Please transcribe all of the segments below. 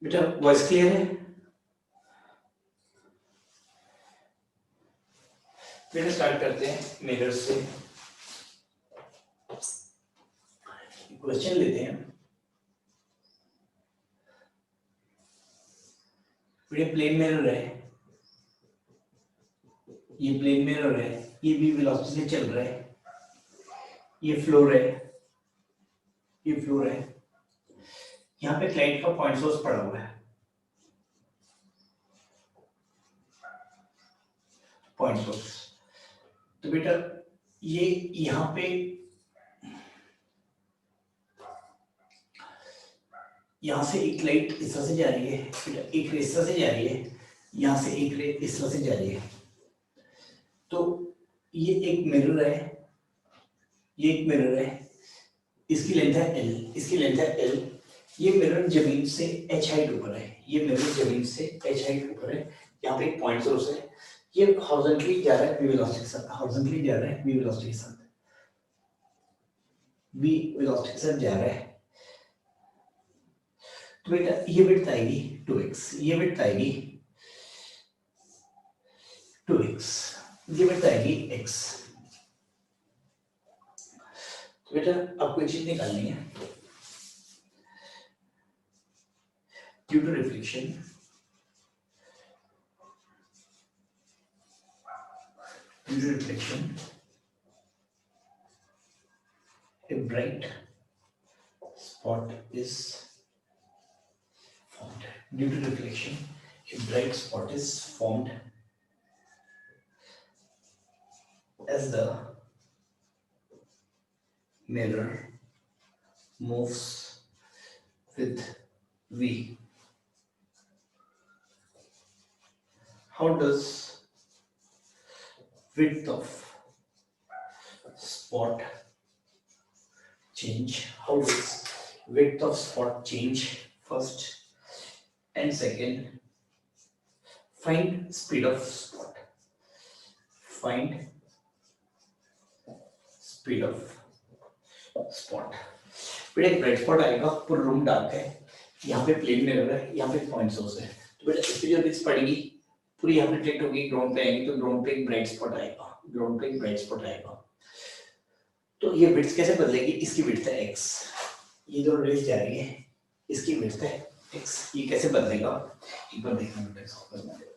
बेटा voice clear है? फिर स्टार्ट करते हैं मिरर से। क्वेश्चन लेते हैं। ये प्लेन मिरर है, ये प्लेन मिरर है, ये भी वेलोसिटी से चल रहा है, ये फ्लोर है, ये फ्लोर है, यहाँ पे क्लाइंट का पॉइंट सोर्स पड़ा हुआ है, पॉइंट सोर्स। तो बेटा ये यहाँ पे यहाँ से एक लाइट इस तरह से जा रही है, एक रे इस तरह से जा रही है, यहाँ से एक रे इस तरह से जा रही है। तो ये एक मिरर है, ये एक मिरर है, इसकी लेंथ है L, इसकी लेंथ है L। ये मिरर जमीन से h हाइट ऊपर है, ये मिरर जमीन से h हाइट ऊपर है, यहाँ पे एक पॉइंट सोर्स है, ये हॉरिजॉन्टली जा रहा है v वेलोसिटी के साथ, हॉरिजॉन्टली जा रहा है v वेलोसिटी के साथ, v वेलोसिटी के साथ जा रहा है। तो बेटा ये विड्थ आएगी 2x, ये विड्थ आएगी 2x, ये विड्थ आएगी x। तो बेटा आपको एक चीज निकालनी है, due to reflection a bright spot is formed. Due to reflection, a bright spot is formed as the mirror moves with V. How does width of spot change? How does width of spot change? First and second, find speed of spot. Find speed of spot. बेटा एक bright spot आएगा, पूरा room dark है, यहाँ पे plane mirror है, यहाँ पे पॉइंट सोर्स है। तो बेटा इसकी जो रेज पड़ेगी पूरी यहाँ पे रिफ्लेक्ट होगी, ग्राउंड पे आएंगी, तो ग्राउंड पे एक ब्राइट स्पॉट आएगा, ग्राउंड पे एक ब्राइट स्पॉट आएगा। तो ये विड्थ कैसे बदलेगी? इसकी विड्थ है x, ये जो रेज जा रही है इसकी विड्थ है x, ये कैसे बदलेगा एक बार देखना बेटा इसको करना है।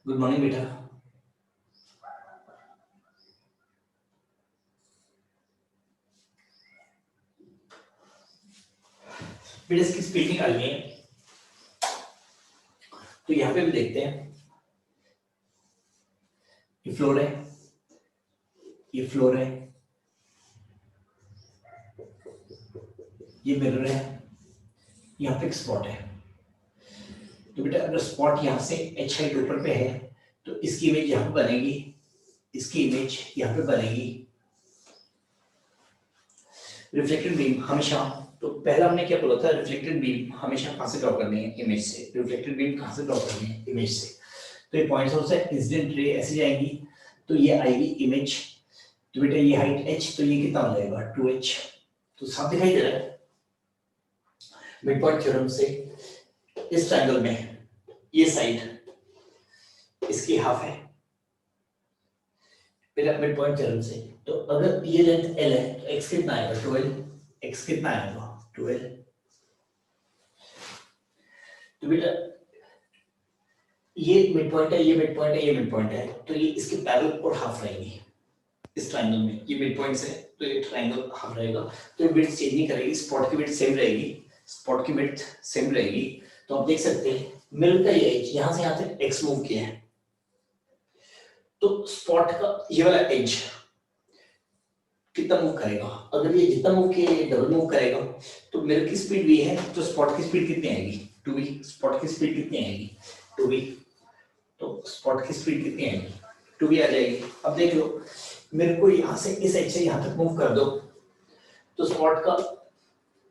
गुड मॉर्निंग बेटा। बेटा इसकी स्पीड निकालनी है, तो यहाँ पे भी देखते हैं, ये फ्लोर है, ये फ्लोर है, ये मिरर है, यहाँ पे एक स्पॉट है। तो बेटा अगर स्पॉट यहाँ से h हाइट ऊपर पे है तो इसकी इमेज यहाँ पे बनेगी, इसकी इमेज यहाँ पे बनेगी। रिफ्लेक्टेड बीम हमेशा, तो पहला हमने क्या बोला था, रिफ्लेक्टेड बीम हमेशा कहाँ से ड्रॉ करनी है? इमेज से। रिफ्लेक्टेड बीम कहाँ से ड्रॉ करनी है? इमेज से। तो ये पॉइंट सोर्स है, इंसिडेंट रे ऐसे जाएंगी, तो ये आएगी इमेज। तो बेटा ये हाइट h, तो ये कितना हो जाएगा 2h। तो साफ दिखाई दे रहा है मिड पॉइंट थ्योरम से इस ट्रायंगल में ये साइड इसकी हाफ है मेरा मिड पॉइंट थ्योरम से। तो अगर ये लेंथ L है तो x कितना आएगा 12, x कितना आएगा 12। तो बेटा ये मिड पॉइंट है, ये मिड पॉइंट है, ये मिड पॉइंट है, तो ये इसके पैरेलल और हाफ रहेगी इस ट्रायंगल में। ये मिड पॉइंट से तो ये ट्रायंगल हाफ रहेगा, तो ये विड्थ चेंज नहीं करेगी, स्पॉट की विड्थ सेम रहेगी, स्पॉट की विड्थ सेम रहेगी। तो आप देख सकते हैं मिरर का ये एज यहां से यहां तक x मूव किया है, तो स्पॉट का ये वाला एज कितना मूव करेगा, अगर ये जितना मूव किया ये डबल मूव करेगा, तो मिरर की स्पीड v है, तो स्पॉट की स्पीड कितनी आएगी 2v, स्पॉट की स्पीड कितनी आएगी 2v, तो स्पॉट की स्पीड कितनी आएगी 2v आ जाएगी। अब देख लो मेरे को यहां से इस एज से यहां तक मूव कर दो, तो स्पॉट का,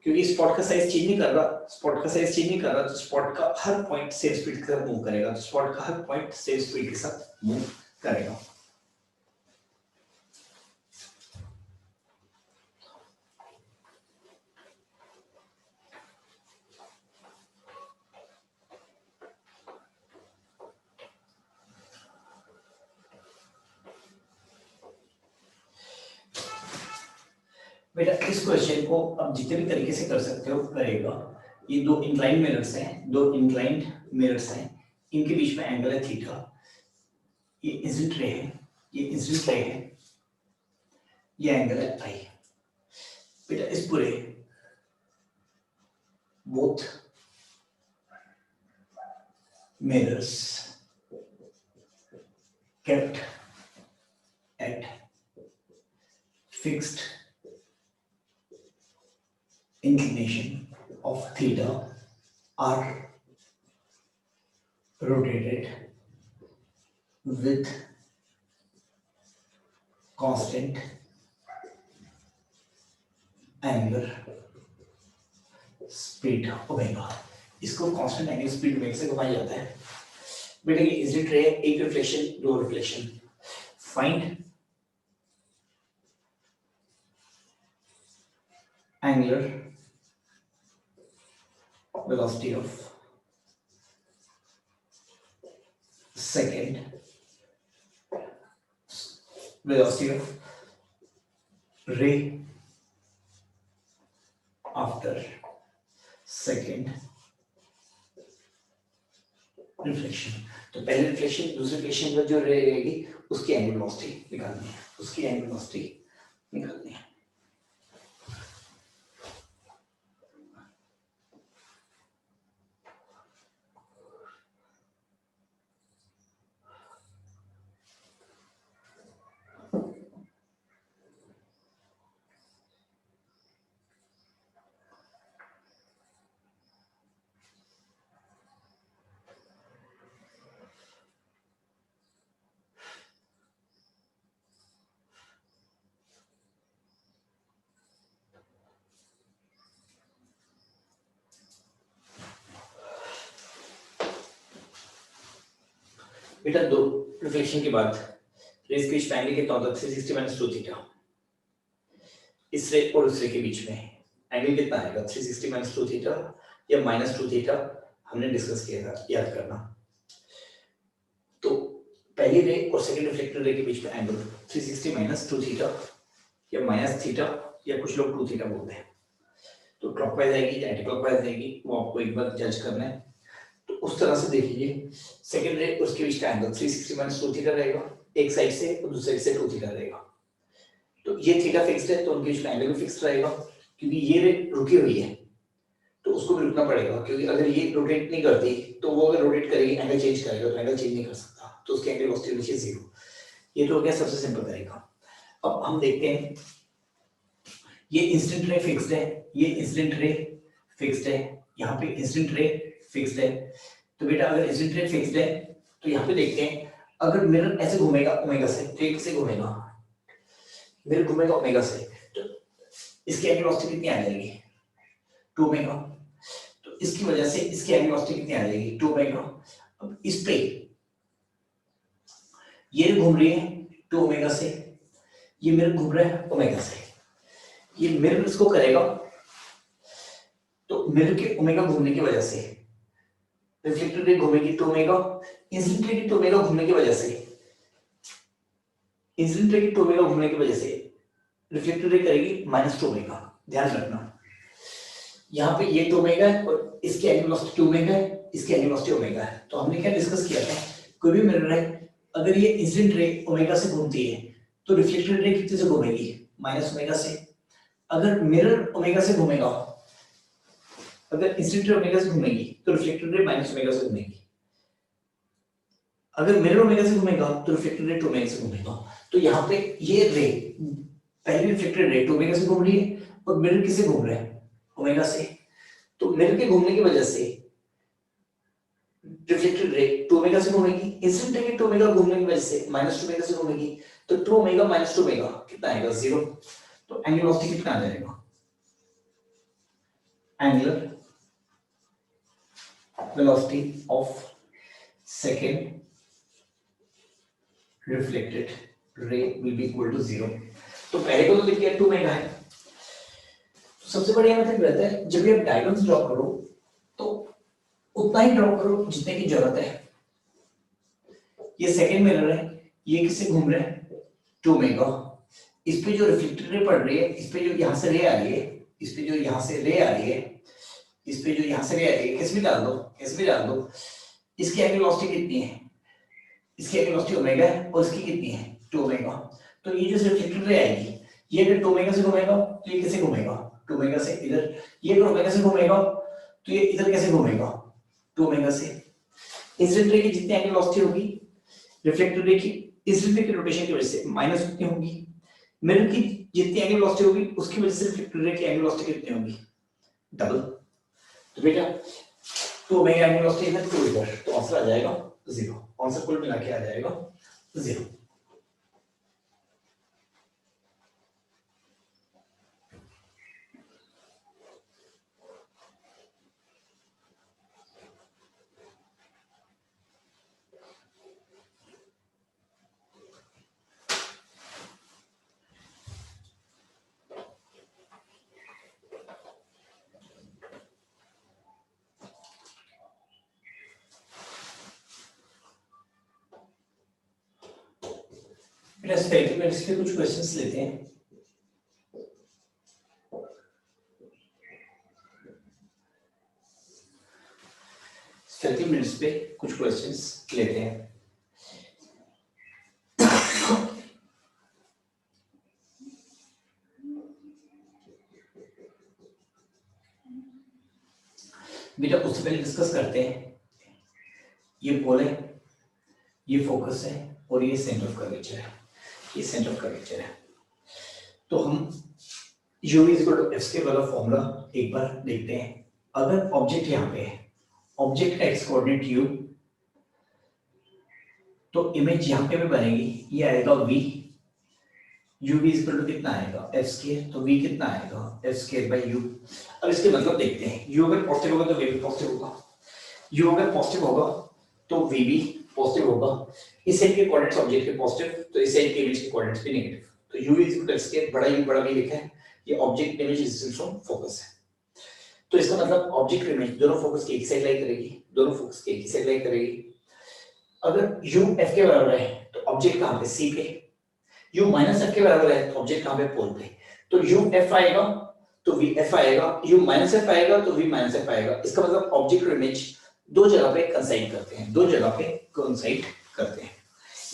क्योंकि स्पॉट का साइज चेंज नहीं कर रहा, स्पॉट का साइज चेंज नहीं कर रहा, तो स्पॉट का हर पॉइंट सेम स्पीड के साथ मूव करेगा, तो स्पॉट का हर पॉइंट सेम स्पीड के साथ मूव करेगा। बेटा इस क्वेश्चन को अब जितने भी तरीके से कर सकते हो करेगा। ये दो इंक्लाइंड मिरर्स हैं, दो इंक्लाइंड मिरर्स हैं, इनके बीच में एंगल है थीटा, ये इंसिडेंट रे है, ये इंसिडेंट रे है, ये एंगल है आई। बेटा इस पूरे both mirrors kept at fixed inclination of theta are rotated with constant angular speed omega. इसको कांस्टेंट एंगुलर स्पीड ओमेगा से घुमाया जाता है। बेटा ये इंसिडेंट रे है, एक रिफ्लेक्शन दो reflection, find angular velocity of second velocity of ray after second reflection. तो पहले रिफ्लेक्शन दूसरे रिफ्लेक्शन में जो रे रहेगी उसकी एंगुलर वेलोसिटी निकालनी है, उसकी एंगुलर वेलोसिटी निकालनी है। बेटा दो रिफ्लेक्शन के बाद रेज के बीच में एंगल कितना होता है 360 माइनस 2 थीटा। इस रे और उस रे के बीच में एंगल कितना आएगा 360 माइनस 2 थीटा या माइनस 2 थीटा, हमने डिस्कस किया था, याद करना। तो पहली रे और सेकंड रिफ्लेक्टेड रे के बीच में एंगल 360 माइनस 2 थीटा या माइनस थीटा या कुछ लोग 2 थीटा बोलते हैं। तो क्लॉकवाइज आएगी या एंटी क्लॉकवाइज आएगी वो आपको एक बार जज करना है। तो उस तरह से देखिए सेकंड रे उसके बीच का एंगल 360 माइनस 2 थीटा रहेगा, एक साइड से और दूसरी साइड से 2 थीटा रहेगा। तो ये थीटा फिक्स्ड है तो उनके बीच का एंगल भी फिक्स्ड रहेगा, क्योंकि ये रे रुकी हुई है तो उसको भी रुकना पड़ेगा, क्योंकि अगर ये रोटेट नहीं करती तो वो अगर रोटेट करेगी एंगल चेंज करेगा, तो एंगल चेंज नहीं कर सकता, तो उसके एंगल वेलोसिटी नीचे 0। ये तो हो गया सबसे सिंपल तरीका। अब हम देखते हैं ये इंसिडेंट रे फिक्स्ड है, ये इंसिडेंट रे फिक्स्ड है, यहाँ पे इंसिडेंट रे फिक्स्ड है। तो बेटा अगर इंसिडेंट रे फिक्स्ड है तो यहाँ पे देखते हैं अगर मिरर ऐसे घूमेगा ओमेगा से तो एक से घूमेगा, मिरर घूमेगा ओमेगा से तो इसकी एंगल वेलोसिटी कितनी आ जाएगी 2 ओमेगा। तो इसकी वजह से इसकी एंगल वेलोसिटी कितनी आ जाएगी 2 ओमेगा। अब इस पे ये घूम रही है 2 ओमेगा से, ये मिरर घूम रहा है ओमेगा से, ये मिरर इसको करेगा तो मिरर के ओमेगा घूमने की वजह से रिफ्लेक्टेड रे घूमेगी 2 ओमेगा, इंसिडेंट रे की 2 ओमेगा घूमने की वजह से, इंसिडेंट रे की 2 ओमेगा घूमने की वजह से रिफ्लेक्टेड रे करेगी -2 ओमेगा। ध्यान रखना यहाँ पे ये 2 ओमेगा है और इसकी एंगल वेलोसिटी 2 ओमेगा है, इसकी एंगल वेलोसिटी ओमेगा है। तो हमने क्या डिस्कस किया था, कोई भी मिरर है अगर ये इंसिडेंट रे ओमेगा से घूमती है तो रिफ्लेक्टेड रे कितने से घूमेगी माइनस ओमेगा से। अगर मिरर ओमेगा से घूमेगा, अगर इंसिडेंट रे ओमेगा से घूमेगी तो रिफ्लेक्टेड रे माइनस ओमेगा से घूमेगी। अगर मिरर ओमेगा से घूमेगा तो रिफ्लेक्टेड रे 2 ओमेगा से घूमेगा। तो यहाँ पे ये रे पहली रिफ्लेक्टेड रे 2 ओमेगा से घूम रही है और मिरर किससे घूम रहा है, ओमेगा से। तो मिरर के घूमने की वजह से रिफ्लेक्टेड रे 2 ओमेगा से घूमेगी, इंसिडेंट रे 2 ओमेगा घूमने की वजह से माइनस 2 ओमेगा से घूमेगी। तो 2 ओमेगा माइनस 2 ओमेगा कितना आएगा, 0। तो एंगुलर वेलोसिटी कितना आ जाएगा, angular velocity of second reflected ray will be equal to 0। तो पहले को तो लिख दिया 2 ओमेगा है। तो सबसे बढ़िया मेथड रहता है जब भी आप डायगोनल्स ड्रॉ करो तो उतना ही ड्रॉ करो जितने की जरूरत है। ये सेकंड मिरर है, ये किससे घूम रहा है, 2 ओमेगा। इस पे जो रिफ्लेक्टेड रे पड़ रही है, इस पे जो यहाँ से रे आ रही है, इस पे जो यहाँ से रे आ रही है, इस पे जो यहाँ से रे आ रही है, किस भी डाल दो, किस भी डाल दो। इसकी एंगुलर वेलोसिटी कितनी है, इसकी एंगुलर वेलोसिटी ओमेगा है और इसकी कितनी है, 2 ओमेगा। तो ये जो रिफ्लेक्टेड रे आएगी, ये अगर 2 ओमेगा से घूमेगा तो ये कैसे घूमेगा, 2 ओमेगा से इधर। ये अगर ओमेगा से घूमेगा तो ये इधर कैसे घूमेगा, 2 ओमेगा से। इंसिडेंट रे की जितनी एंगुलर वेलोसिटी होगी रिफ्लेक्टेड रे की इंसिडेंट रे की रोटेशन की वजह से माइनस कितनी होगी, मिरर की जितनी एंगुलर वेलोसिटी होगी उसकी वजह से रिफ्लेक्टेड रे की एंगुलर वेलोसिटी कितनी होगी, डबल। तो बेटा 2 ओमेगा एंगुलर वेलोसिटी इधर, 2 इधर, तो आंसर आ जाएगा 0। आंसर कुल मिला के आ जाएगा 0। एक्सपेरिमेंट्स के कुछ क्वेश्चंस लेते हैं। एक्सपेरिमेंट्स पे कुछ क्वेश्चंस लेते हैं। बेटा उससे पहले डिस्कस करते हैं, ये पोल है, ये फोकस है और ये सेंटर ऑफ कर्वेचर है, ये सेंटर ऑफ कर्वेचर है। तो हम u is equal to f वाला फॉर्मूला एक बार देखते हैं। अगर ऑब्जेक्ट यहाँ पे है, ऑब्जेक्ट का एक्स कोऑर्डिनेट u, तो इमेज यहाँ पे भी बनेगी, ये आएगा v, u भी इज इक्वल टू कितना आएगा f स्क्वायर, तो v कितना आएगा f स्क्वायर बाय u। अब इसके मतलब देखते हैं, u अगर पॉजिटिव होगा तो v भी पॉजिटिव होगा, u अगर पॉजिटिव होगा तो v भी पॉजिटिव होगा। इस साइड के कोऑर्डिनेट्स ऑब्जेक्ट के पॉजिटिव, तो इस साइड के इमेज के कोऑर्डिनेट्स भी नेगेटिव। तो u is equal to f square, बड़ा u बड़ा v लिखा है, ये object image distance from focus है। तो इसका मतलब ऑब्जेक्ट इमेज दोनों फोकस की एक साइड लाई करेगी, दोनों फोकस की एक साइड लाई करेगी। अगर u f के बराबर है तो ऑब्जेक्ट कहां पे, c पे। u माइनस f के बराबर है तो ऑब्जेक्ट कहां पे, पोल पे। तो u f आएगा तो v f आएगा, u माइनस f आएगा तो v माइनस f आएगा। इसका मतलब ऑब्जेक्ट और इमेज दो जगह पे कंसाइड करते हैं, दो जगह पे कंसाइड करते हैं,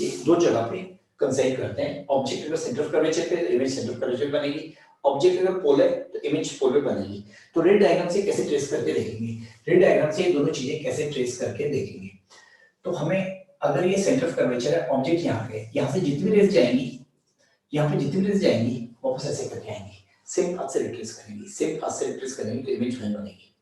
ये दो जगह पे कंसाइड करते हैं। ऑब्जेक्ट अगर सेंटर ऑफ कर्वेचर पे, इमेज सेंटर ऑफ कर्वेचर बनेगी। ऑब्जेक्ट अगर पोल है तो इमेज पोल पे बनेगी। तो रे डायग्राम से कैसे ट्रेस करके देखेंगे, रे डायग्राम से ये दोनों चीजें कैसे ट्रेस करके देखेंगे। तो हमें अगर ये सेंटर ऑफ कर्वेचर है, ऑब्जेक्ट यहाँ पे, यहाँ से जितनी रेस जाएंगी, यहाँ पे जितनी रेस जाएंगी वापस ऐसे करके आएंगी, सेम पाथ से रिट्रेस करेंगी, सेम पाथ से रिट्रेस करेंगे तो इमेज वही बनेगी।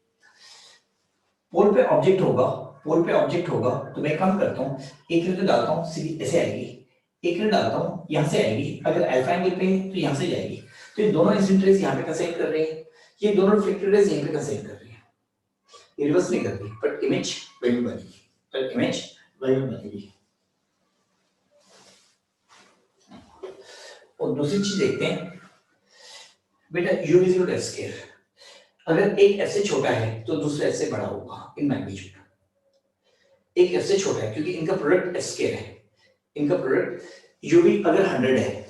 पोल पे ऑब्जेक्ट होगा, पोल पे ऑब्जेक्ट होगा तो मैं काम करता हूँ, एक रे तो डालता हूँ सीधी ऐसे आएगी, एक रे डालता हूँ यहाँ से आएगी। अगर अल्फा एंगल पे है तो यहाँ से जाएगी। तो ये दोनों इंसिडेंट रेस यहाँ पे कंसाइड कर रही है, ये दोनों रिफ्लेक्टेड रेस यहाँ पे कंसाइड कर रही है। ये रिवर्स नहीं कर रही, बट इमेज वही बनेगी, पर इमेज वही बनेगी। और दूसरी चीज देखते हैं बेटा, u is equal to f square. अगर एक f से छोटा है तो दूसरा f से बड़ा होगा इन मैग्नीट्यूड। एक f से छोटा है क्योंकि इनका प्रोडक्ट f स्क्वायर है, इनका प्रोडक्ट u भी अगर 100 है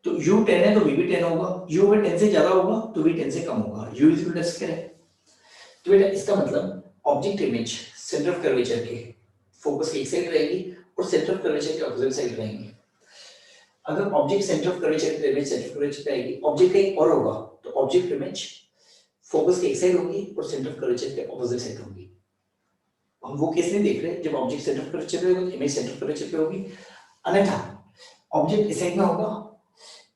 तो u 10 है तो v भी 10 होगा, u अगर 10 से ज्यादा होगा तो v 10 से कम होगा, u is equal to f square है। तो बेटा इसका मतलब object image centre of curvature के फोकस की एक साइड रहेगी और सेंटर ऑफ कर्वेचर के अपोजिट साइड रहेंगी। अगर ऑब्जेक्ट सेंटर ऑफ कर्वेचर पे इमेज सेंटर ऑफ कर्वेचर पे आएगी, ऑब्जेक्ट कहीं और होगा तो ऑब्जेक्ट इमेज फोकस के एक साइड होगी और सेंटर ऑफ कर्वेचर के ऑपोजिट साइड होगी। हम वो केस नहीं देख रहे जब ऑब्जेक्ट सेंटर ऑफ कर्वेचर पे होगा इमेज सेंटर ऑफ कर्वेचर पे होगी, अन्यथा ऑब्जेक्ट इस साइड में होगा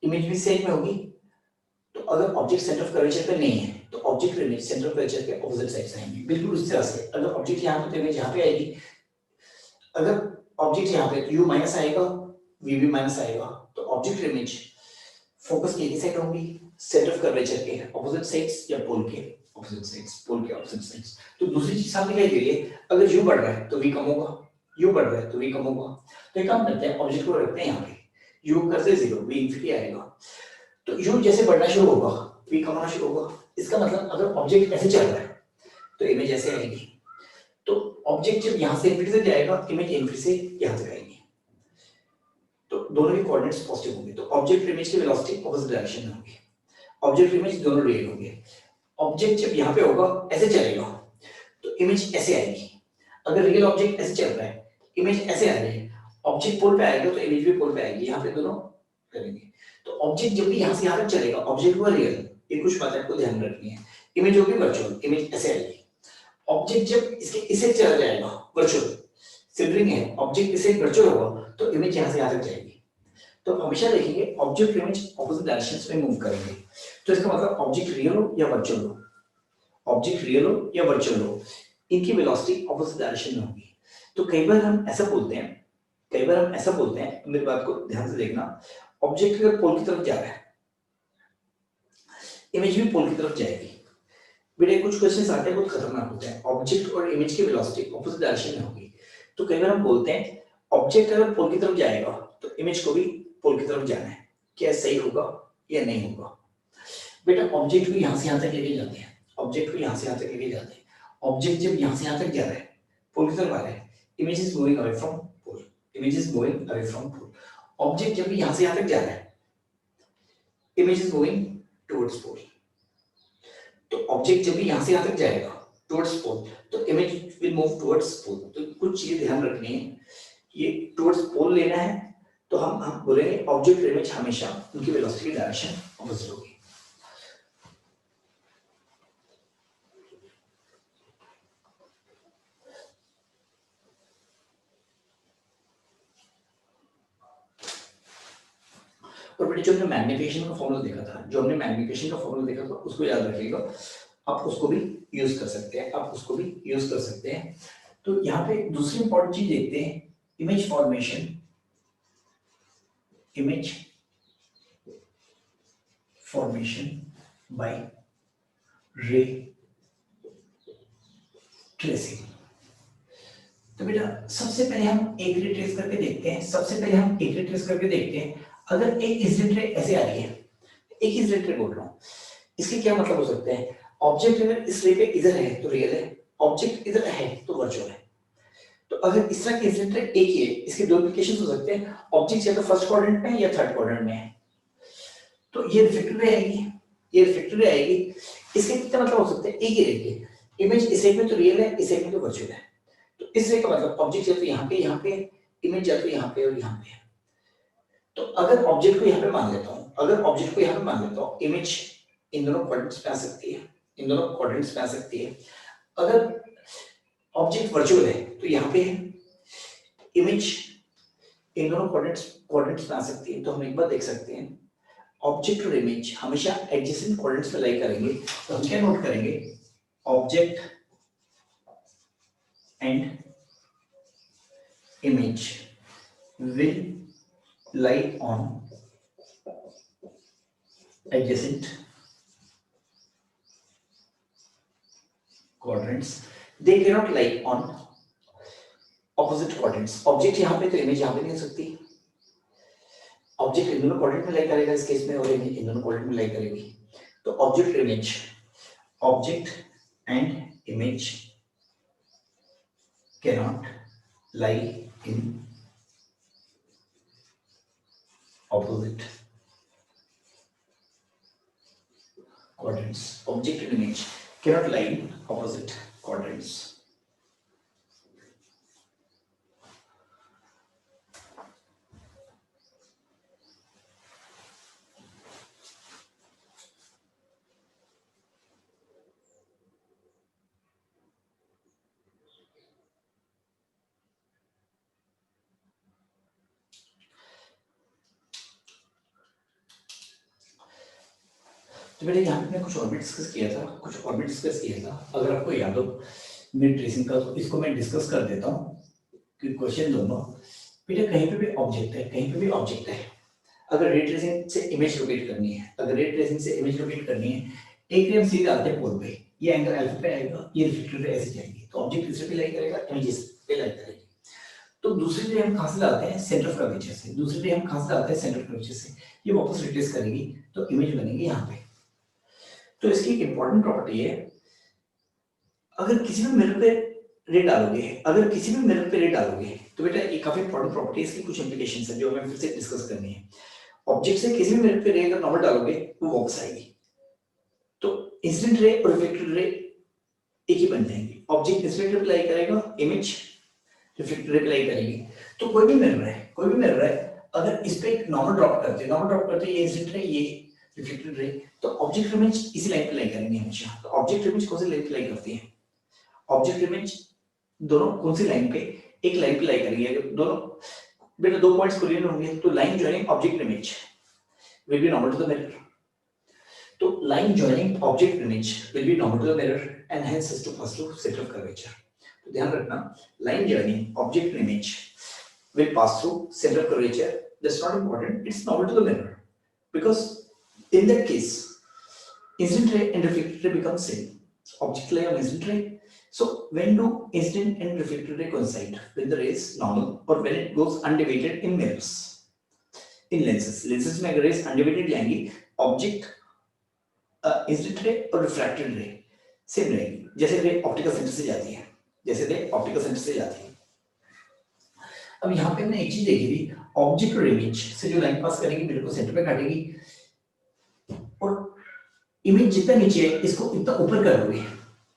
इमेज भी साइड में होगी। तो अगर ऑब्जेक्ट सेंटर ऑफ कर्वेचर पे नहीं है तो ऑब्जेक्ट और इमेज सेंटर ऑफ कर्वेचर के ऑपोजिट साइड से आएंगे, बिल्कुल उस तरह से। अगर ऑब्जेक्ट यहाँ पे तो इमेज यहाँ पे आएगी, अगर ऑब्जेक्ट यहाँ पे तो u माइनस आएगा v भी माइनस आएगा, तो ऑब्जेक्ट इमेज फोकस के साइड होंगी सेंटर ऑफ कर्वेचर के ऑपोजिट साइड्स या पोल के ऑपोजिट साइड्स, पोल के ऑपोजिट साइड्स। तो दूसरी चीज सामने दिखाई दे रही है, अगर u बढ़ रहा है तो v कम होगा, u बढ़ रहा है तो v कम होगा। तो एक काम करते हैं, ऑब्जेक्ट को रखते हैं यहाँ पे, u करते 0 v इंफिनिटी आएगा, तो u जैसे बढ़ना शुरू होगा v कम होना शुरू होगा। इसका मतलब अगर ऑब्जेक्ट ऐसे चल रहा है तो इमेज ऐसे आएगी, तो ऑब्जेक्ट जब यहाँ से इंफिनिटी से जाएगा इमेज इंफिनिटी से यहाँ तक आएगी, तो दोनों के कोऑर्डिनेट्स पॉजिटिव होंगे, तो ऑब्जेक्ट इमेज की वेलोसिटी ऑपोजिट डायरेक्शन में होगी, ऑब्जेक्ट इमेज दोनों रियल होंगे। ऑब्जेक्ट जब यहाँ पे होगा ऐसे चलेगा तो इमेज ऐसे आएगी, अगर रियल ऑब्जेक्ट ऐसे चल रहा है इमेज ऐसे आ रही है, ऑब्जेक्ट पोल पे आएगा तो इमेज भी पोल पे आएगी, यहाँ पे दोनों करेंगे। तो ऑब्जेक्ट जब भी यहाँ से यहाँ तक चलेगा ऑब्जेक्ट हुआ रियल, ये कुछ बात आपको ध्यान रखनी है, इमेज होगी वर्चुअल, इमेज ऐसे आएगी। ऑब्जेक्ट जब इसके इसे चला जाएगा वर्चुअल सिबलिंग है, ऑब्जेक्ट इसे वर्चुअल होगा तो इमेज यहाँ से यहाँ तक जाएगी। तो हमेशा देखेंगे ऑब्जेक्ट इमेज ऑपोजिट डायरेक्शंस में मूव करेंगे, तो इसका मतलब ऑब्जेक्ट रियल हो या वर्चुअल हो, ऑब्जेक्ट रियल हो या वर्चुअल हो, इनकी वेलोसिटी ऑपोजिट डायरेक्शन में होगी। तो कई बार हम ऐसा बोलते हैं, कई बार हम ऐसा बोलते हैं, मेरी बात को ध्यान से देखना, ऑब्जेक्ट अगर पोल की तरफ जा रहा है इमेज भी पोल की तरफ जाएगी। बेटे कुछ क्वेश्चंस आते हैं बहुत खतरनाक होते हैं, ऑब्जेक्ट और इमेज की वेलोसिटी ऑपोजिट डायरेक्शन में होगी, तो कई बार हम बोलते हैं ऑब्जेक्ट अगर पोल की तरफ जाएगा तो इमेज को भी पोल की तरफ जाना है, क्या सही होगा या नहीं होगा? बेटा ऑब्जेक्ट को यहाँ से यहाँ तक लेके जाते हैं, ऑब्जेक्ट को यहाँ से यहाँ तक लेके जाते हैं, ऑब्जेक्ट जब यहाँ से यहाँ तक जा रहा है पोल की तरफ आ रहा है, image is moving away from pole, image is moving away from pole. Object जब भी यहाँ से यहाँ तक जा रहा है image is moving towards pole, तो ऑब्जेक्ट जब भी यहाँ से यहाँ तक जाएगा टुवर्ड्स पोल तो image will move towards pole. तो कुछ चीजें ध्यान रखनी है, ये टुवर्ड्स पोल लेना है तो हम बोलेंगे ऑब्जेक्ट इमेज हमेशा उनकी वेलोसिटी की डायरेक्शन ऑपोजिट होगी। और बेटे जो हमने मैग्निफिकेशन का फॉर्मूला देखा था, जो हमने मैग्निफिकेशन का फॉर्मूला देखा था उसको याद रखिएगा, आप उसको भी यूज कर सकते हैं, आप उसको भी यूज कर सकते हैं। तो यहाँ पे दूसरी इंपॉर्टेंट चीज देखते हैं, image formation, image formation by ray tracing. तो बेटा सबसे पहले हम एक रे ट्रेस करके देखते हैं, सबसे पहले हम एक रे ट्रेस करके देखते हैं। अगर एक इंसिडेंट रे ऐसे आ रही है, एक इंसिडेंट रे बोल रहा हूँ, इसके क्या मतलब हो सकते हैं? ऑब्जेक्ट अगर इस रे के इधर है तो रियल है, ऑब्जेक्ट इधर है तो वर्चुअल है। तो अगर इस तरह के इंसिडेंट रे एक ही है, इसके दो एप्लीकेशंस हो सकते हैं, ऑब्जेक्ट या तो फर्स्ट क्वाड्रेंट में है या थर्ड क्वाड्रेंट में है, तो ये रिफ्लेक्टेड रे आएगी, ये रिफ्लेक्टेड रे आएगी। इसके कितने मतलब हो सकते हैं? एक ही रे के, इमेज इस एक में तो रियल है, इस एक में तो वर्चुअल है। तो इस रे का मतलब ऑब्जेक्ट या तो यहाँ पे, इमेज या तो यहाँ पे और यहाँ पे। तो अगर ऑब्जेक्ट को यहाँ पे मान लेता हूँ, अगर ऑब्जेक्ट को यहाँ पे मान लेता हूँ, इमेज इन दोनों क्वाड्रेंट्स पे आ सकती है, इन दोनों क्वाड्रेंट्स पे आ सकती है। अगर ऑब्जेक्ट वर्चुअल है तो यहाँ पे इमेज इन दोनों क्वाड्रेंट्स पे आ सकती है। तो हम एक बार देख सकते हैं, ऑब्जेक्ट और इमेज हमेशा एडजेसेंट क्वाड्रेंट्स में लाई करेंगे, तो हम क्या नोट करेंगे? Object and image will lie on adjacent quadrants, they cannot lie on opposite quadrants। Object यहाँ पे तो इमेज यहाँ पे नहीं हो सकती, ऑब्जेक्ट इन दोनों क्वाड्रेंट में लाई करेगा इस केस में, और इमेज इन दोनों क्वाड्रेंट में लाई करेगी। तो object image, object and image cannot lie in opposite quadrants, object and image cannot lie in opposite quadrants। तो बेटा यहाँ पे मैंने कुछ और भी डिस्कस किया था, अगर आपको याद हो मिड ट्रेसिंग का, तो इसको मैं डिस्कस कर देता हूँ कि क्वेश्चन दूंगा। बेटा कहीं पे भी ऑब्जेक्ट है, अगर रे ट्रेसिंग से इमेज लोकेट करनी है, एक रे हम सीधे आते हैं पोल पे, ये एंगल अल्फा पे आएगा, ये रिफ्लेक्टर रे ऐसे जाएगी, तो ऑब्जेक्ट किस पे लाई करेगा, इमेज पे लाई करेगी। तो दूसरी रे हम कहां से लाते हैं, सेंटर ऑफ कर्वेचर से, ये वापस रिट्रेस करेगी, तो इमेज बनेगी यहाँ पे। तो इसकी एक इंपॉर्टेंट प्रॉपर्टी है, अगर किसी भी मिरर पे रे डालोगे, तो बेटा ये काफी इंपॉर्टेंट प्रॉपर्टी है, इसकी कुछ इंप्लीकेशंस है जो हमें फिर से डिस्कस करनी है। ऑब्जेक्ट से किसी भी मिरर पे रे अगर नॉर्मल डालोगे वो वापस आएगी, तो इंसिडेंट रे और रिफ्लेक्टेड रे एक ही बन जाएंगे। ऑब्जेक्ट इंसिडेंट रे पे लाई करेगा, इमेज रिफ्लेक्टेड रे पे लाई करेगी। तो कोई भी मिरर है, अगर इस पे एक नॉर्मल ड्रॉप करते हैं, ये इंसिडेंट रे, ये रिफ्लेक्टेड रे, तो ऑब्जेक्ट इमेज इसी लाइन पे लाई करेंगे हमेशा। तो ऑब्जेक्ट इमेज कौन सी लाइन पे लाई करती है, ऑब्जेक्ट इमेज दोनों कौन सी लाइन पे, एक लाइन पे लाई करेंगे। अगर दोनों बेटा दो पॉइंट्स कोलिनियर होंगे, तो line joining object image will be normal to the mirror. तो line joining object image will be normal to the mirror and hence has to pass through center of curvature. तो ध्यान रखना, line joining object image will pass through center of curvature. That's not important. It's normal to the mirror because in that case, incident ray and reflected ray become same. So object ray and incident ray. So when do incident and reflected ray coincide? When the ray is normal or when it goes undeviated in mirrors. In lenses में अगर race undivided जाएंगी, object incident ray और refracted रे same रहेगी, जैसे ray optical centre से जाती है। अब यहाँ पे हमने एक चीज देखी थी, ऑब्जेक्ट और इमेज से जो लाइन पास करेगी मेरे को सेंटर पे काटेगी, और इमेज जितना नीचे है इसको इतना ऊपर कर दोगे,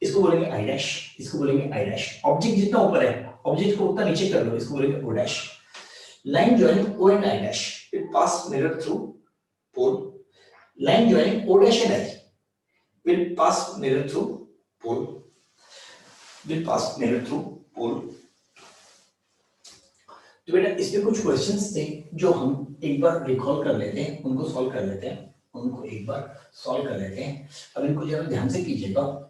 इसको बोलेंगे आई डैश। ऑब्जेक्ट जितना ऊपर है, ऑब्जेक्ट को उतना नीचे कर लो, इसको बोलेंगे O dash. Line joining O and I dash will pass mirror through pole. Line joining O dash and I will pass mirror through pole. तो बेटा इसमें कुछ क्वेश्चंस थे जो हम एक बार रिकॉल कर लेते हैं, उनको सॉल्व कर लेते हैं। अब इनको जरा ध्यान से कीजिएगा,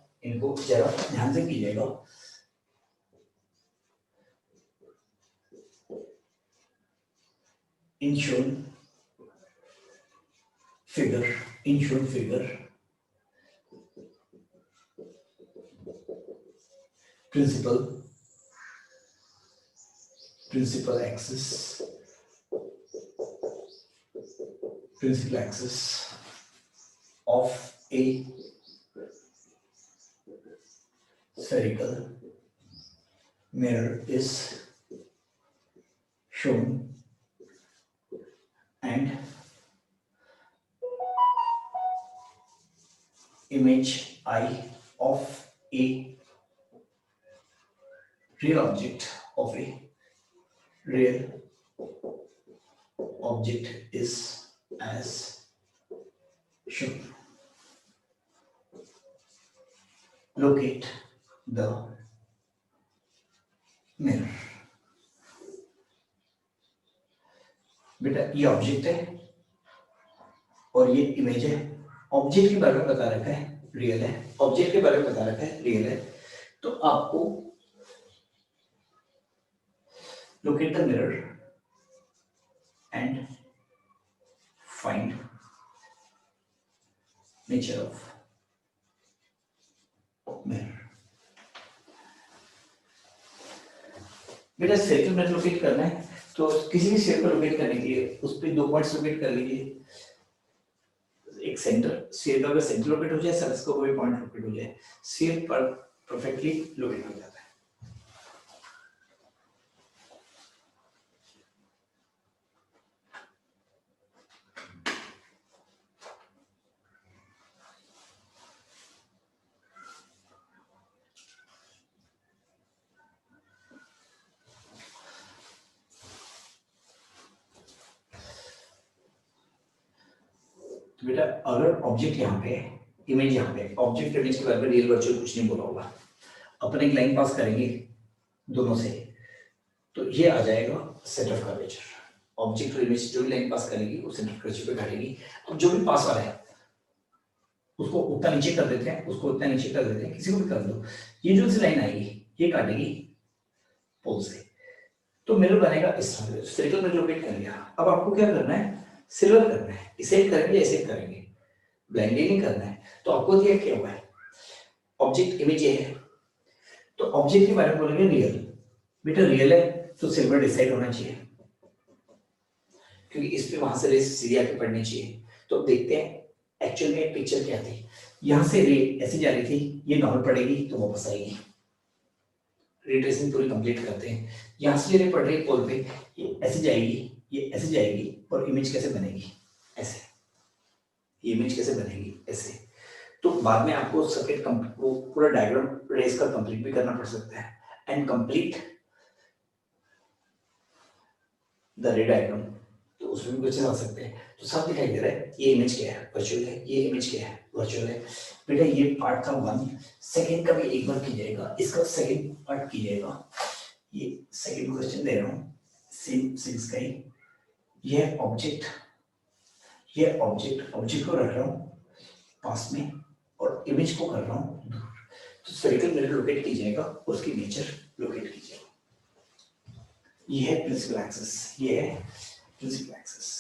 in shown figure principal axis of a spherical mirror is shown and image I of a real object is as shown. Locate the mirror. बेटा ये ऑब्जेक्ट है और ये इमेज है। ऑब्जेक्ट के बारे में बता रखा है रियल है, तो आपको locate the mirror and find nature of mirror. बेटा स्फेरिकल मिरर लोकेट करना है, तो किसी भी स्फीयर को लोकेट करने के लिए उस पे दो पॉइंट्स लोकेट कर लीजिए। एक सेंटर, स्फीयर का अगर सेंटर लोकेट हो जाए, सरफेस का कोई पॉइंट लोकेट हो जाए, स्फीयर पर परफेक्टली लोकेट हो जाता है। तो बेटा अगर ऑब्जेक्ट यहाँ पे, इमेज यहाँ पे, ऑब्जेक्ट इमेज के बारे में रियल वर्चुअल कुछ नहीं बोला होगा, अपन एक लाइन पास करेंगे दोनों से, तो ये आ जाएगा सेंटर ऑफ कर्वेचर। ऑब्जेक्ट और इमेज जो भी लाइन पास करेगी वो सेंटर ऑफ कर्वेचर पे काटेगी। अब जो भी पास आ रहा है उसको उतना नीचे कर देते हैं, उसको उतना नीचे कर देते हैं, किसी को भी कर दो। ये जो सी लाइन आएगी ये काटेगी पोल से, तो मिरर बनेगा इस तरह से। सर्कल में लोकेट कर लिया। अब आपको क्या करना है, सिल्वर करना है। इसे करेंगे ऐसे करेंगे, ब्लाइंडली नहीं करना है। तो आपको दिया क्या हुआ है, ऑब्जेक्ट इमेज ये है, तो ऑब्जेक्ट के बारे में बोलेंगे रियल। बेटा रियल है तो सिल्वर डिसाइड होना चाहिए, क्योंकि इस पे वहां से रेस सीधी आके पड़नी चाहिए। तो अब देखते हैं एक्चुअल में पिक्चर क्या थी। यहां से रे ऐसी जा रही थी, ये नॉर्मल पड़ेगी तो वापस आएगी। रे ट्रेसिंग पूरी कंप्लीट करते हैं। यहाँ से रे पड़ रही है पोल पे, ये ऐसे जाएगी, ये ऐसे जाएगी, और इमेज कैसे बनेगी ऐसे, ये इमेज कैसे बनेगी ऐसे। तो बाद में आपको सर्किट वो पूरा डायग्राम रेस का कंप्लीट भी करना पड़ सकता है, एंड कंप्लीट द रे डायग्राम, तो उसमें भी कुछ आ सकते हैं। तो सब दिखाई दे रहा है, ये इमेज क्या है वर्चुअल है, ये इमेज क्या है वर्चुअल है। बेटा ये पार्ट था 1, सेकंड का भी एक बार कीजिएगा, इसका सेकंड पार्ट कीजिएगा। ये सेकंड क्वेश्चन दे रहा हूँ सेम सीरीज का ही। ये ऑब्जेक्ट, ये ऑब्जेक्ट को रख रहा हूँ पास में और इमेज को कर रहा हूँ दूर। तो स्फेरिकल मिरर लोकेट कीजिएगा, उसकी नेचर लोकेट कीजिएगा। ये है प्रिंसिपल एक्सिस, ये है प्रिंसिपल एक्सिस।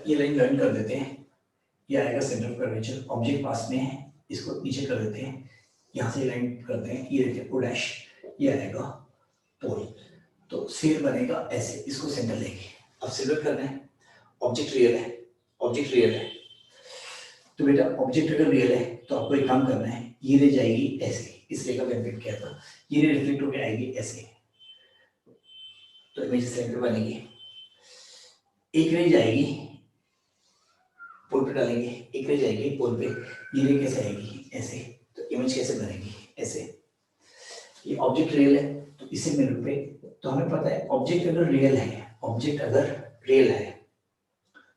ये लाइन लर्न कर देते हैं। ये आएगा सेंटर ऑफ कर्वेचर, ऑब्जेक्ट पास में है, इसको नीचे कर देते हैं, यहाँ से लाइन करते हैं, ये देखिए ओ डैश, ये आएगा पोल। तो स्फीयर बनेगा ऐसे, इसको सेंटर लेंगे। अब सिल्वर करना है, ऑब्जेक्ट रियल है, ऑब्जेक्ट रियल है। तो बेटा ऑब्जेक्ट अगर रियल है तो आपको एक काम करना है, ये रे जाएगी ऐसे, इस रे का बेनिफिट क्या था, ये रे रिफ्लेक्ट होकर आएगी ऐसे, तो इमेज सेंटर बनेगी। एक रे जाएगी पोल पे डालेंगे, एक रे जाएगी पोल पे, ये रे कैसे आएगी ऐसे, तो इमेज कैसे बनेगी ऐसे। ये ऑब्जेक्ट रियल है तो इसे मिरर पे, तो हमें पता है ऑब्जेक्ट अगर रियल है, ऑब्जेक्ट अगर रियल है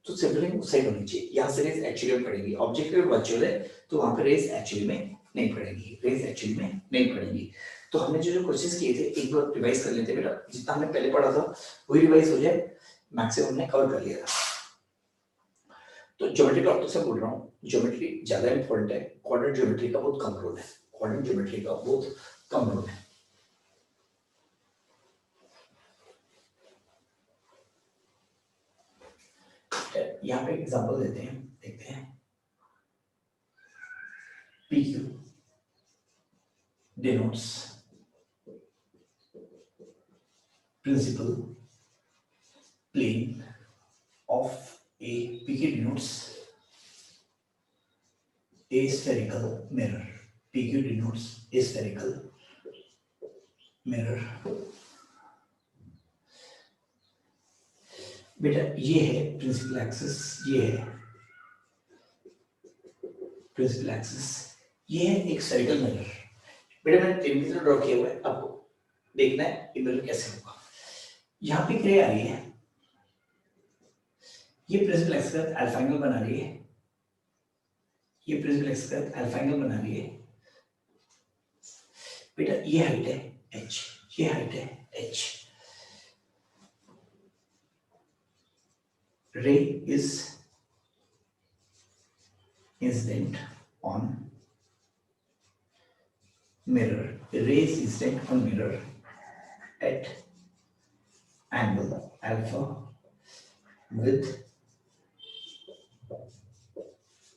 तो सिबलिंग उस साइड होनी चाहिए, यहाँ से रेस एक्चुअली में पड़ेगी। ऑब्जेक्ट अगर वर्चुअल है तो वहां पे रेस एक्चुअली में नहीं पड़ेगी, रेस एक्चुअली में नहीं पड़ेगी। तो हमने जो जो क्वेश्चंस किए थे एक बार रिवाइज कर लेते हैं बेटा, जितना हमने पहले पढ़ा था वही रिवाइज हो जाए, मैक्सिमम हमने कवर कर लिया था। तो ज्योमेट्री टॉपिक से बोल रहा हूँ, ज्योमेट्री ज्यादा इंपॉर्टेंट है, कोऑर्डिनेट ज्योमेट्री का बहुत कम रोल है, कोऑर्डिनेट ज्योमेट्री का बहुत कम रोल है। यहाँ पे एग्जांपल देते हैं, देखते हैं। PQ denotes principal plane of a PQ denotes a spherical mirror. PQ denotes a spherical mirror. बेटा ये है प्रिंसिपल एक्सिस, ये है प्रिंसिपल एक्सिस, ये है एक सर्कल मिरर। बेटा मैंने 3 मिरर ड्रॉ किया हुआ है, आपको देखना है ये मिरर कैसे होगा। यहाँ पे क्रिया आ रही है, ये प्रिंसिपल एक्सिस का अल्फा एंगल बना रही है, ये प्रिंसिपल एक्सिस का अल्फा एंगल बना रही है। बेटा ये हाइट है h, ये हाइट है h। ray is incident on mirror, ray is incident on mirror at angle alpha with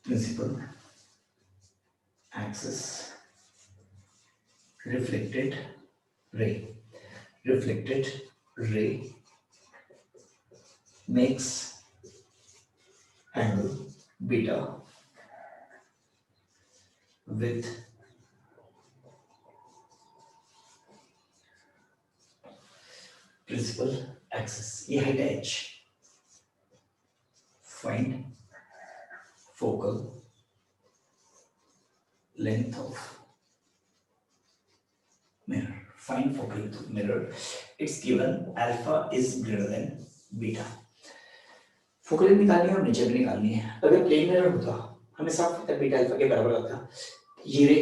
principal axis reflected ray makes angle beta with principal axis, ये height है h। Find focal length of mirror. Find focal length of mirror. It's given alpha is greater than beta. Focal length निकालनी है और nature भी निकालनी है। अगर plane mirror होता हमें साफ पता है बीटा अल्फा के बराबर आता, ये रे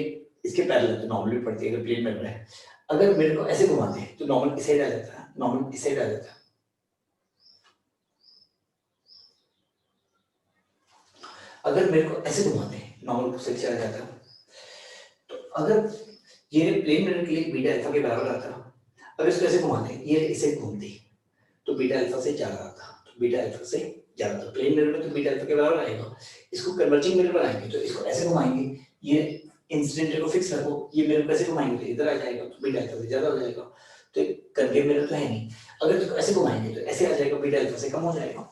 इसके पैरेलल तो नॉर्मल भी पड़ती है अगर प्लेन मिरर है। अगर मिरर को ऐसे घुमाते हैं तो नॉर्मल इस साइड आ जाता है, नॉर्मल इस साइड आ जाता है। अगर मिरर को ऐसे घुमाते हैं नॉर्मल से चला जाता है। तो अगर ये प्लेन मिरर के लिए बीटा अल्फा के बराबर आता, अगर इसको ऐसे घुमाते हैं ये इसे घूमती तो बीटा अल्फा से ज्यादा आता, तो बीटा अल्फा से ज्यादा आता। प्लेन मिरर में तो बीटा अल्फा के बराबर आएगा। इसको कन्वर्जिंग मिरर बनाएंगे तो इसको ऐसे घुमाएंगे, ये इंसिडेंट रे को फिक्स रखो, ये मिरर को ऐसे घुमाएंगे तो इधर आ जाएगा, तो बीटा अल्फा से ज्यादा हो जाएगा। तो कन्वेव मिरर तो है नहीं। अगर इसको ऐसे घुमाएंगे तो ऐसे आ जाएगा, बीटा अल्फा से कम हो जाएगा,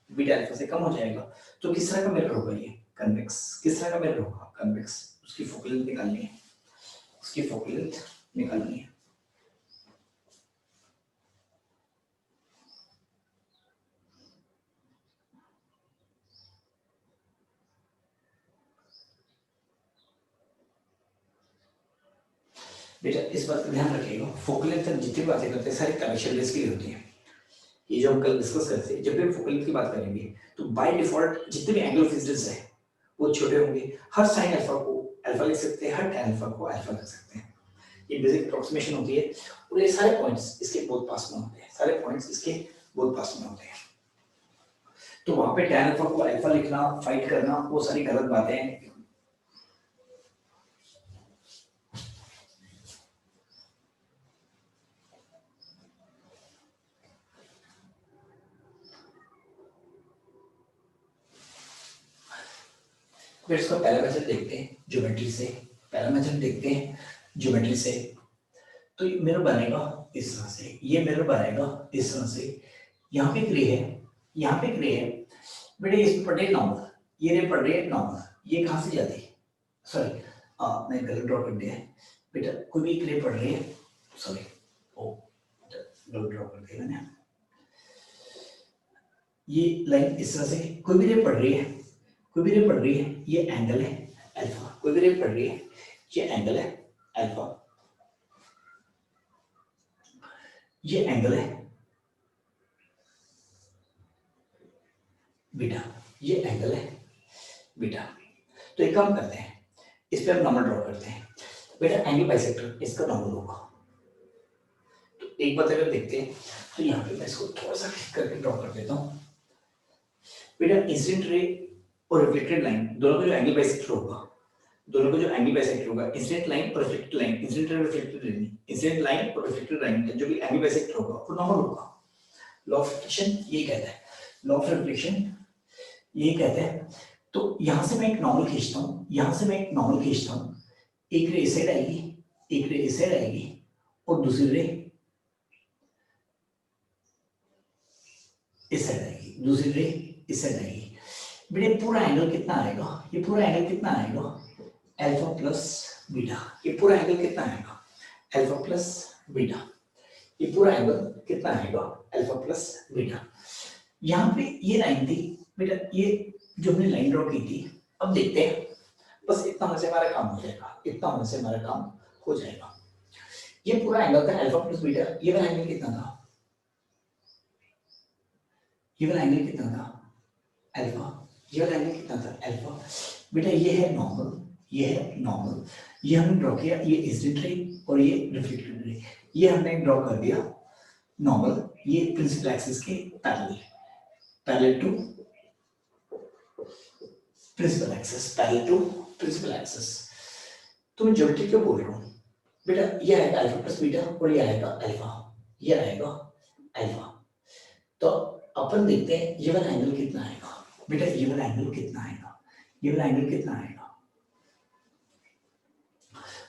बीटा अल्फा से कम हो जाएगा। तो किस तरह का मिरर होगा ये? कन्वेक्स। किस तरह का मिरर होगा? कन्वेक्स। उसकी फोकल लेंथ निकालनी है, उसकी फोकल लेंथ निकालनी है। बेटा इस बात का ध्यान रखिएगा, फोकल लेंथ जितनी बातें करते हैं सारी कनेक्शन लेस की होती है। ये जो हम कल डिस्कस करते हैं, जब भी हम फोकल लेंथ की बात करेंगे तो बाय डिफॉल्ट जितने भी एंगल ऑफ इंसिडेंस है वो छोटे होंगे। हर साइन अल्फा को अल्फा लिख सकते हैं, हर tan अल्फा को अल्फा लिख सकते हैं। ये बेसिक अप्रोक्सीमेशन होती है और ये सारे पॉइंट्स इसके बोथ पास में होते हैं, सारे पॉइंट्स इसके बोथ पास में होते हैं। तो वहां पे tan अल्फा को अल्फा लिखना, फाइट करना, वो सारी गलत बातें हैं। फिर इसका पहला मेथड देखते हैं ज्योमेट्री से, पहला मेथड देखते हैं ज्योमेट्री से। तो ये मिरर बनेगा इस तरह से, ये मिरर बनेगा इस तरह से। यहाँ पे एक रे है, यहाँ पे एक रे है बेटे, इसमें पड़ रही है नॉर्मल, ये रे पड़ रही है नॉर्मल, ये कहाँ से जाती है? सॉरी मैंने गलत ड्रॉ कर दिया है बेटा, कोई भी एक रे पड़ रही है, सॉरी ओ गलत ड्रॉ कर दिया मैंने। ये लाइन इस तरह से, कोई भी रे पड़ रही है, कोई भी रे पड़ रही है, ये एंगल है अल्फा, कोई भी रे पड़ रही है, ये एंगल है अल्फा, ये एंगल है बीटा, ये एंगल है बीटा। तो एक काम करते हैं, इस पे हम नॉर्मल ड्रॉ करते हैं बेटा, एंगल बाइसेक्टर इसका नॉर्मल होगा। तो एक बात अगर देखते हैं तो यहाँ पे मैं इसको थोड़ा सा क्लिक करके ड्रॉ कर देता हूँ बेटा। इंसिडेंट रे और रिफ्लेक्टेड लाइन दोनों का जो एंगल बाइसेक्टर होगा, दोनों का जो एंगल बाइसेक्टर होगा, इंसिडेंट लाइन और रिफ्लेक्टेड लाइन, इंसिडेंट और रिफ्लेक्टेड लाइन, इंसिडेंट लाइन और रिफ्लेक्टेड लाइन का जो भी एंगल बाइसेक्टर होगा वो नॉर्मल होगा। लॉ ऑफ रिफ्लेक्शन ये कहता है, लॉ ऑफ रिफ्लेक्शन ये कहता है। तो यहां से मैं एक नॉर्मल खींचता हूं, यहां से मैं एक नॉर्मल खींचता हूं, एक रे इस साइड आएगी, एक रे इस साइड आएगी और दूसरी रे इस साइड आएगी, दूसरी रे इस साइड आएगी। बेटे पूरा एंगल कितना आएगा? ये पूरा एंगल कितना आएगा? Alpha plus beta. ये पूरा एंगल कितना आएगा? Alpha plus beta. ये पूरा एंगल कितना आएगा? Alpha plus beta. यहाँ पे ये लाइन थी बेटा, ये जो हमने लाइन ड्रॉ की थी, अब देखते हैं, बस इतना होने से हमारा काम हो जाएगा, इतना होने से हमारा काम हो जाएगा। ये पूरा एंगल था अल्फा प्लस बीटा, ये वाला एंगल कितना था? ये वाला एंगल कितना था? अल्फा। ये वाला एंगल कितना था? अल्फा। बेटा ये है नॉर्मल, ये है नॉर्मल, ये हमने ड्रॉ किया, ये इंसिडेंट रे और ये रिफ्लेक्टेड रे, ये हमने ड्रॉ कर दिया नॉर्मल, ये प्रिंसिपल एक्सिस के parallel, parallel to principal axis, parallel to principal axis. तो मैं ज्योमेट्री क्यों बोल रहा हूँ बेटा? ये आएगा अल्फा प्लस बीटा और ये आएगा अल्फा, ये आएगा अल्फा। तो अपन देखते हैं ये वाला एंगल कितना आएगा बेटा, ये वाला एंगल कितना आएगा, ये वाला एंगल कितना आएगा?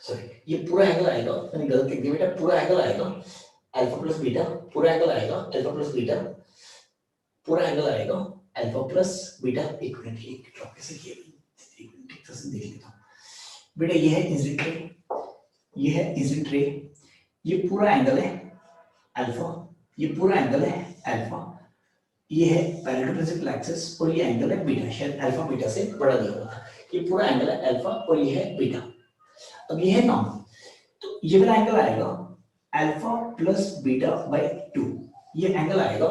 सॉरी, ये पूरा एंगल आएगा, मैंने गलत लिख दिया बेटा, पूरा एंगल आएगा अल्फा प्लस बीटा, पूरा एंगल आएगा अल्फा प्लस बीटा, पूरा एंगल आएगा अल्फा प्लस बीटा। एक मिनट, एक ड्रॉ कैसे किया, एक मिनट ठीक से देख लेता हूं बेटा। ये है इंसिडेंट रे, ये है इंसिडेंट रे, ये पूरा एंगल है अल्फा, ये पूरा एंगल है अल्फा, ये है पैरेलल टू प्रिंसिपल एक्सिस और ये एंगल है बीटा, शायद अल्फा बीटा से बड़ा दिया हुआ था। ये पूरा एंगल है अल्फा और ये है बीटा। अब ये है नॉर्मल, तो ये वाला एंगल आएगा अल्फा प्लस बीटा बाय 2, ये एंगल आएगा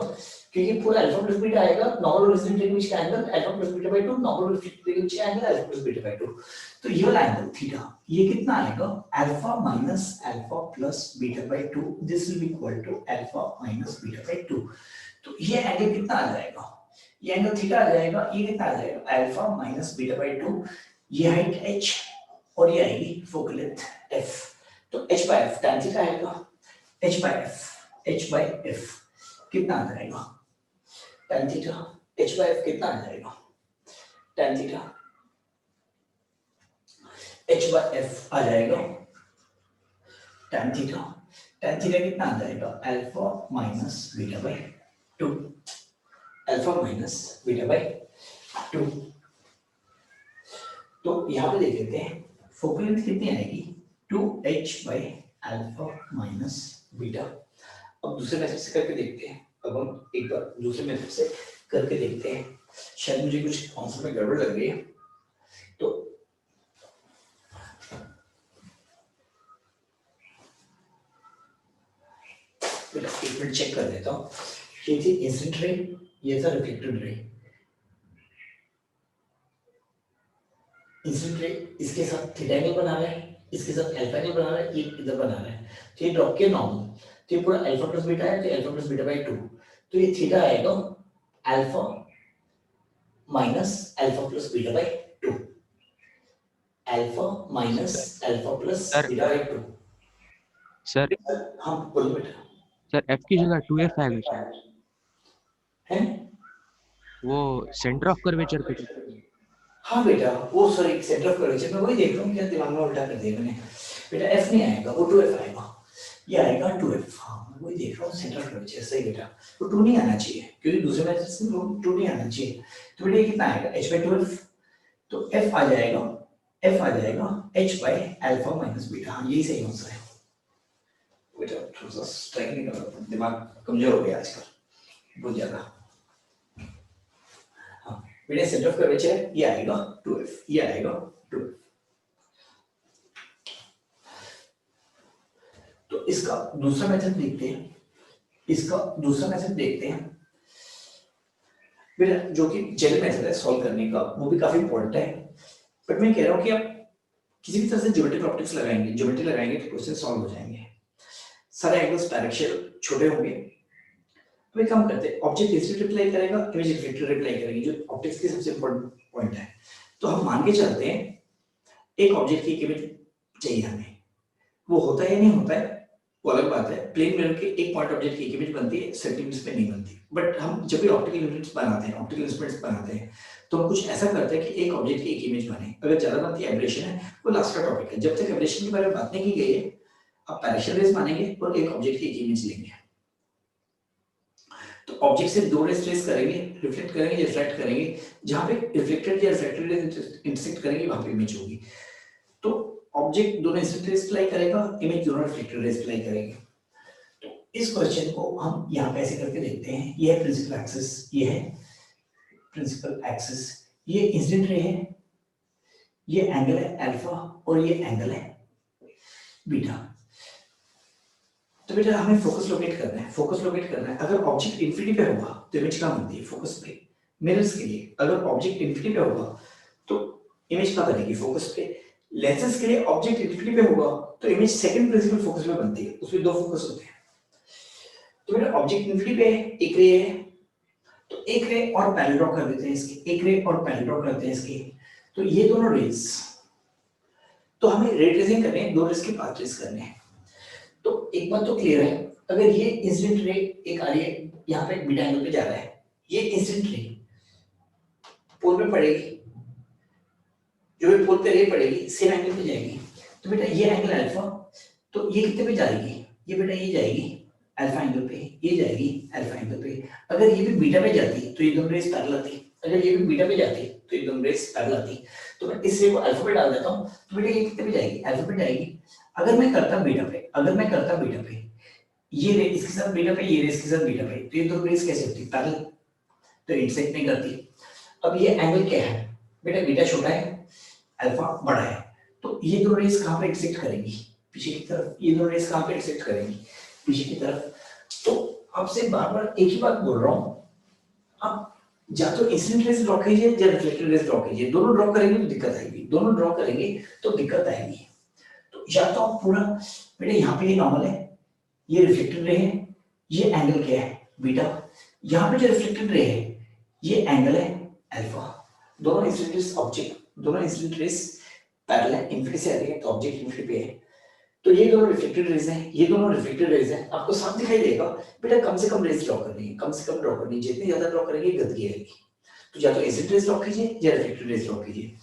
क्योंकि पूरा अल्फा प्लस बीटा आएगा नॉर्मल रिलेशनशिप के बीच का angle alpha plus beta by 2 normal relationship के बीच का angle alpha plus beta by 2। तो ये वाला एंगल थीटा ये कितना आएगा alpha minus alpha plus beta by 2 this will be equal to alpha minus beta by 2। तो ये एंगल कितना आ जाएगा ये एंगल थीटा आ जाएगा ये कितना आ जाएगा अल्फा माइनस बीटा बाय 2 ये हाइट h और ये आएगी फोकल लेंथ f। तो h by f tan theta आएगा h by f कितना आ जाएगा tan theta h by f कितना आ जाएगा tan theta h by f आ जाएगा tan थीटा कितना आ जाएगा alpha minus beta by 2 alpha minus beta by 2। तो यहाँ पे देख लेते हैं फोकल लेंथ कितनी आएगी 2h by alpha minus beta. अब दूसरे मेथड से करके देखते हैं। अब हम एक बार दूसरे मेथड से करके देखते हैं शायद मुझे कुछ आंसर में गड़बड़ लग रही है तो एक मिनट चेक कर देता हूँ। ये थी इंसिडेंट रे ये था रिफ्लेक्टेड रे। इंसिडेंट रे इसके साथ थीटा एंगल बना रहा है इसके साथ अल्फा एंगल बना रहा है ये इधर बना रहा है तो ये ड्रॉप के नॉर्मल तो ये पूरा अल्फा प्लस बीटा है तो अल्फा प्लस बीटा बाय 2 तो ये थीटा आएगा alpha minus alpha plus beta by 2 alpha minus alpha plus beta by 2। Sir हाँ बोलो बेटा। सर f की जगह 2f आएगा सर है वो सेंटर ऑफ कर्वेचर पे। हाँ बेटा वो सॉरी सेंटर ऑफ कर्वेचर में वही देख रहा हूँ क्या दिमाग में उल्टा कर दिया मैंने। बेटा f नहीं आएगा वो 2f आएगा ये आएगा 2f। हाँ मैं वही देख रहा हूँ सेंटर ऑफ कर्वेचर सही बेटा वो 2 नहीं आना चाहिए क्योंकि दूसरे मेथड से वो 2 नहीं आना चाहिए। तो बेटा ये कितना आएगा h by 2f तो f आ जाएगा h by alpha minus beta. हाँ यही सही आंसर है बेटा। थोड़ा सा स्ट्राइक नहीं कर रहा दिमाग कमजोर हो गया आजकल बहुत ज्यादा। हाँ बेटा सेंटर ऑफ कर्वेचर ये आएगा 2f ये आएगा 2f। तो इसका दूसरा मेथड देखते हैं बेटा जो कि जेल मेथड है सॉल्व करने का वो भी काफी इंपॉर्टेंट है। बट मैं कह रहा हूँ कि आप किसी भी तरह से ज्योमेट्रिक ऑप्टिक्स लगाएंगे तो क्वेश्चन सॉल्व हो जाएंगे। सारे एंगल्स डायरेक्शन छोटे होंगे। तो एक काम करते हैं ऑब्जेक्ट इंसिडेंट रिप्लाई करेगा इमेज रिफ्लेक्टेड रिप्लाई करेगी जो ऑप्टिक्स की सबसे इंपॉर्टेंट पॉइंट है। तो हम मान के चलते हैं एक ऑब्जेक्ट की इमेज चाहिए हमें वो होता है या नहीं होता है वो अलग बात है। प्लेन मिरर के एक पॉइंट ऑब्जेक्ट की इमेज बनती है सेंटीमीटर्स में नहीं बनती। बट हम जब भी ऑप्टिकल यूनिट्स ऑप्टिकल इंस्ट्रूमेंट्स बनाते हैं तो हम कुछ ऐसा करते हैं कि एक ऑब्जेक्ट की एक इमेज बने। अगर ज्यादा बनती है एब्रेशन है वो लास्ट का टॉपिक है। जब तक एब्रेशन के बारे में बात नहीं की गई है आप पैरेशियल रेज मानेंगे और एक ऑब्जेक्ट की एक इमेज लेंगे। तो ऑब्जेक्ट से दो रेज ट्रेस करेंगे रिफ्लेक्ट करेंगे रिफ्रैक्ट करेंगे जहां पे रिफ्लेक्टेड या रिफ्रैक्टेड रेज इंटरसेक्ट करेंगे वहां पे इमेज होगी। तो ऑब्जेक्ट दोनों इंसिडेंट रेज अप्लाई करेगा इमेज दोनों रिफ्लेक्टेड रेज अप्लाई करेगी। तो इस क्वेश्चन को हम यहां पे ऐसे करके देखते हैं। ये है प्रिंसिपल एक्सिस ये है प्रिंसिपल एक्सिस ये इंसिडेंट रे है ये एंगल है अल्फा और ये एंगल है बीटा। तो बेटा हमें फोकस लोकेट करना है। अगर ऑब्जेक्ट इंफिनिटी पे होगा तो इमेज कहाँ बनती है फोकस पे। मिरर्स के लिए अगर ऑब्जेक्ट इंफिनिटी पे होगा तो इमेज कहाँ बनेगी फोकस पे। लेंसेज के लिए ऑब्जेक्ट इंफिनिटी पे होगा तो इमेज सेकंड प्रिंसिपल फोकस पे बनती है उसमें दो फोकस होते हैं। तो बेटा ऑब्जेक्ट इंफिनिटी पे एक रे है तो एक रे और पैरेलल ड्रॉ कर देते हैं इसके एक रे और पैरेलल ड्रॉ करते हैं इसके। तो ये दोनों रेज तो हमें रे ट्रेसिंग करने हैं दो रेज के पाथ ट्रेस करने हैं। तो एक बात तो क्लियर है अगर ये इंसिडेंट रे एक आ रही है यहाँ पे बीटा एंगल पे जा रहा है ये इंसिडेंट रे पोल पे पड़ेगी जो भी पोल पे रे पड़ेगी सेम एंगल पे जाएगी। तो बेटा ये एंगल अल्फा तो ये कितने पे जाएगी ये बेटा ये जाएगी अल्फा एंगल पे ये जाएगी अल्फा एंगल पे। अगर ये भी बीटा पे जाती तो ये दोनों रेस पैरेलल आती अगर ये भी बीटा पे जाती तो ये दोनों रेस पैरेलल आती। तो मैं इस रे को अल्फा पे डाल देता हूँ तो बेटा ये कितने पे जाएगी अल्फा पे जाएगी। अगर मैं करता बीटा पे ये रे इसके साथ बीटा पे ये रे इसके साथ बीटा पे तो ये दोनों रेस कैसे होती पैरेलल तो इंटरसेक्ट नहीं करती। अब ये एंगल क्या है बेटा बीटा छोटा है अल्फा बड़ा है तो ये दोनों रेस कहाँ पे इंटरसेक्ट करेंगी पीछे की तरफ। ये दोनों रेस कहाँ पे इंटरसेक्ट करेंगी पीछे की तरफ। तो आपसे बार बार एक ही बात बोल रहा हूँ अब या तो इंसिडेंट रेज ड्रॉ कीजिए या रिफ्लेक्टेड रेज ड्रॉ कीजिए, दोनों ड्रॉ करेंगे तो दिक्कत आएगी, दोनों ड्रॉ करेंगे तो दिक्कत आएगी। तो या तो आप पूरा, बेटा यहाँ पे ये नॉर्मल है, ये रिफ्लेक्टेड रे है, ये एंगल क्या है बीटा, यहाँ पे जो रिफ्लेक्टेड रे है ये एंगल है अल्फा, दोनों इंसिडेंट रेज ऑब्जेक्ट, दोनों इंसिडेंट रेज पैरेलल है, इन्फिनिटी से आ रही है तो ऑब्जेक्ट इन्फिनिटी पे है, तो ये दोनों रिफ्लेक्टेड रेज हैं, ये दोनों रिफ्लेक्टेड रेज हैं, आपको साफ दिखाई देगा। बेटा कम से कम रेज ड्रॉ करनी है, कम से कम ड्रॉ करनी है, जितनी ज्यादा ड्रॉ करेंगे गंदगी आएगी। तो या तो इंसिडेंट रेज ड्रॉ कीजिए या रिफ्लेक्टेड रेज ड्रॉ कीजिए।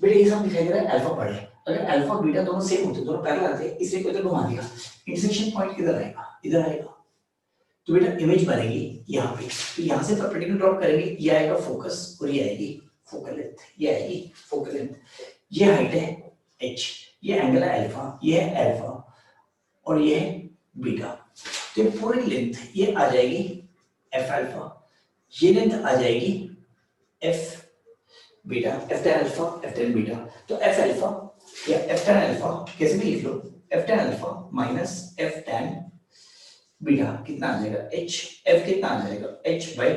बेटा ये सब दिखाई दे रहा है अल्फा पढ़े, अगर अल्फा और बीटा दोनों सेम होते, दोनों पैरेलल आते, इसलिए कोई तो घुमा दिया, इंटरसेक्शन पॉइंट किधर आएगा, इधर आएगा। तो बेटा इमेज बनेगी यहाँ पे, तो यहाँ से परपेंडिकुलर ड्रॉ करेंगे, ये आएगा फोकस और ये आएगी फोकल लेंथ, ये आएगी फोकल लेंथ, ये हाइट है h, ये एंगल है अल्फा, ये है अल्फा और ये है बीटा। तो ये पूरी लेंथ ये आ जाएगी एफ अल्फा, ये लेंथ आ जाएगी F beta, F tan alpha F tan beta. तो एफ अल्फा या एफ टेन अल्फा कैसे भी लिख लो, F tan alpha minus F tan beta कितना आ जाएगा h, f कितना आ जाएगा h by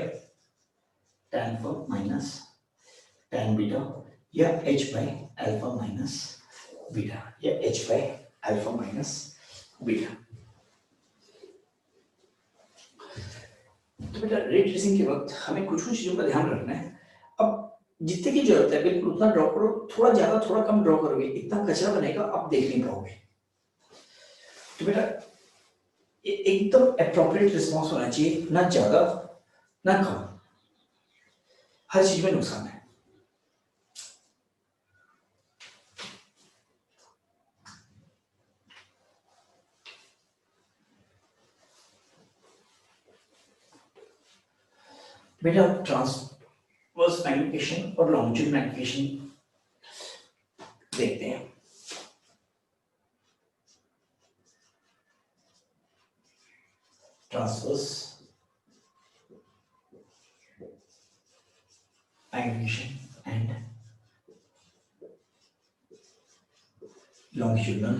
tan alpha minus tan beta, या h by alpha minus beta, या h by alpha minus beta. तो बेटा रे ट्रेसिंग के वक्त हमें कुछ कुछ चीजों का ध्यान रखना है। अब जितने की जरूरत है बिल्कुल उतना ड्रॉ करो, थोड़ा ज्यादा थोड़ा कम ड्रॉ करोगे इतना कचरा बनेगा आप देख नहीं पाओगे। तो बेटा एकदम एप्रोप्रिएट रिस्पॉन्स होना चाहिए, ना ज्यादा ना कम, हर चीज में नुकसान है। बेटा ट्रांसवर्स मैग्निफिकेशन और लॉन्जिट्यूड मैग्निफिकेशन देखते हैं। Transverse magnification and longitudinal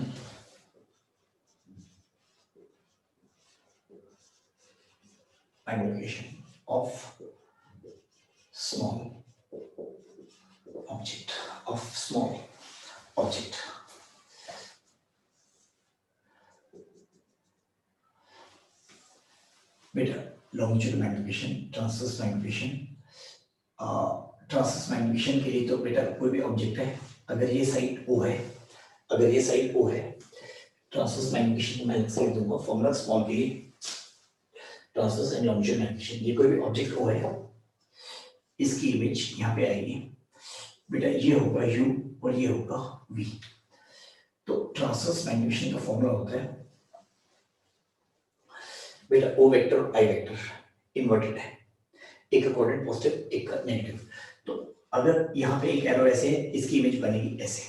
magnification of small object, of small object. बेटा longitudinal magnification, transverse magnification, transverse magnification के लिए तो बेटा कोई भी ऑब्जेक्ट है, अगर ये साइड O है, अगर ये साइड O है, ट्रांसवर्स मैग्निफिकेशन मैं लिख दूंगा फॉर्मूला स्मॉल के लिए, ट्रांसवर्स एंड लॉन्जिट्यूड मैग्निफिकेशन, ये कोई भी ऑब्जेक्ट O है, इसकी इमेज यहाँ पे आएगी। बेटा ये होगा U और ये होगा V। तो ट्रांसवर्स मैग्निफिकेशन का फॉर्मूला होता है बेटा O vector I vector inverted है, एक का कोऑर्डिनेट पॉजिटिव एक का नेगेटिव। तो अगर यहाँ पे एक एरो ऐसे है, इसकी इमेज बनेगी ऐसे,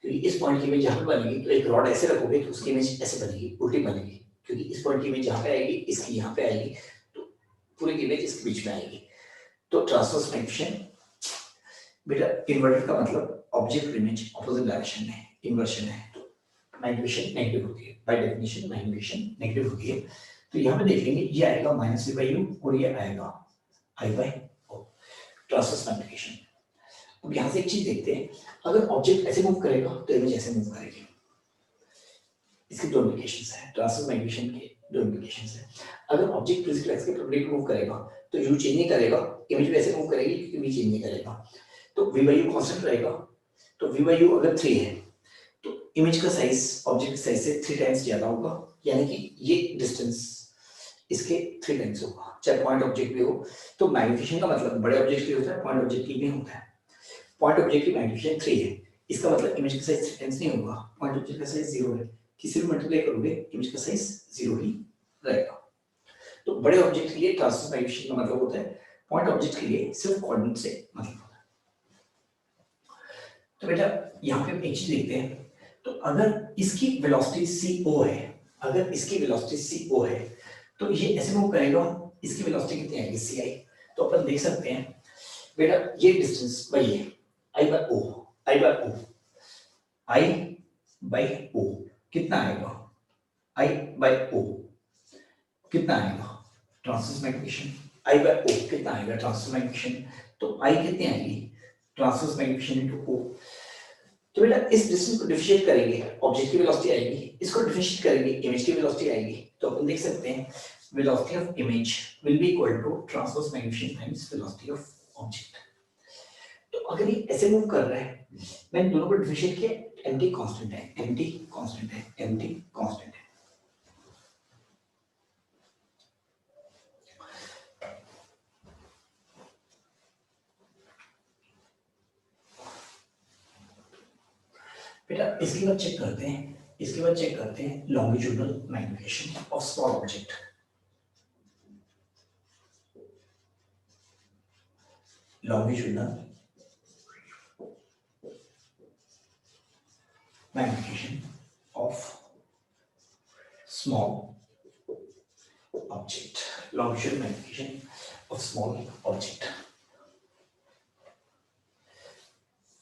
क्योंकि इस पॉइंट की इमेज यहाँ पे बनेगी, तो एक रॉड ऐसे रखोगे तो उसकी इमेज ऐसे बनेगी, उल्टी बनेगी, क्योंकि इस पॉइंट की इमेज यहाँ पे आएगी, इसकी यहाँ पे आएगी, तो पूरी की इमेज इसके बीच में आएगी। तो ट्रांसवर्स मैग्निफिकेशन बेटा इन्वर्टेड का मतलब ऑब्जेक्ट इमेज ऑपोजिट डायरेक्शन में इन्वर्शन है, तो मैग्निफिकेशन नेगेटिव होती है, बाय डेफिनेशन मैग्निफिकेशन नेगेटिव होती है। तो यहाँ पे देख लेंगे ये आएगा माइनस v बाई यू और ये आएगा i by O, transverse magnification. अब यहाँ से एक चीज देखते हैं, अगर ऑब्जेक्ट ऐसे मूव करेगा तो इमेज ऐसे मूव करेगी। इसके दो इम्प्लीकेशंस हैं, ट्रांसवर्स मैग्निफिकेशन के दो इम्प्लीकेशंस हैं। अगर ऑब्जेक्ट फिजिकल एक्स के परपेंडिकुलर मूव करेगा तो यू चेंज नहीं करेगा, इमेज भी ऐसे मूव करेगी क्योंकि v चेंज नहीं करेगा, तो v बाई यू कांस्टेंट रहेगा। तो v बाई यू अगर 3 है तो इमेज का साइज ऑब्जेक्ट साइज से 3 टाइम्स ज्यादा होगा, यानी कि ये डिस्टेंस इसके 3 टाइम्स होगा, चाहे पॉइंट ऑब्जेक्ट भी हो। तो मैग्निफिकेशन का मतलब बड़े ऑब्जेक्ट की होता है, पॉइंट ऑब्जेक्ट की भी होता है। पॉइंट ऑब्जेक्ट की मैग्निफिकेशन 3 है, इसका मतलब इमेज का साइज 3 टाइम्स नहीं होगा, पॉइंट ऑब्जेक्ट का साइज 0 है, किसी भी मल्टीप्लाई करोगे इमेज का साइज 0 ही रहेगा। तो बड़े ऑब्जेक्ट के लिए ट्रांसवर्स मैग्निफिकेशन का मतलब होता है, पॉइंट ऑब्जेक्ट के लिए सिर्फ कोऑर्डिनेट से मतलब होता है। तो बेटा यहाँ पे एक चीज देखते हैं, तो अगर इसकी वेलोसिटी co है, अगर इसकी वेलोसिटी co है तो ये ऐसे मूव करेगा, इसकी वेलोसिटी कितनी आएगी ci। तो अपन देख सकते हैं बेटा ये डिस्टेंस भाई है i by o, i by o कितना आएगा, i बाय o कितना आएगा, transverse magnification I by O कितना आएगा ट्रांसवर्स मैग्निफिकेशन, तो आई कितनी आएगी ट्रांसवर्स मैग्निफिकेशन इनटू ओ। तो बेटा इस डिस्टेंस को डिफरेंशिएट करेंगे, ऑब्जेक्ट की वेलोसिटी आएगी, इसको डिफरेंशिएट करेंगे, इमेज की वेलोसिटी आएगी, तो अपन देख सकते हैं velocity of image will be equal to transverse magnification times velocity of object. तो अगर ये ऐसे मूव कर रहा है, मैंने दोनों को डिफरेंशिएट किया, एमटी कांस्टेंट है, एमटी कांस्टेंट है, एमटी कांस्टेंट है। बेटा इसके बाद चेक करते हैं, इसके बाद चेक करते हैं longitudinal magnification of small object. Longitudinal magnification of small object, longitudinal magnification of small object।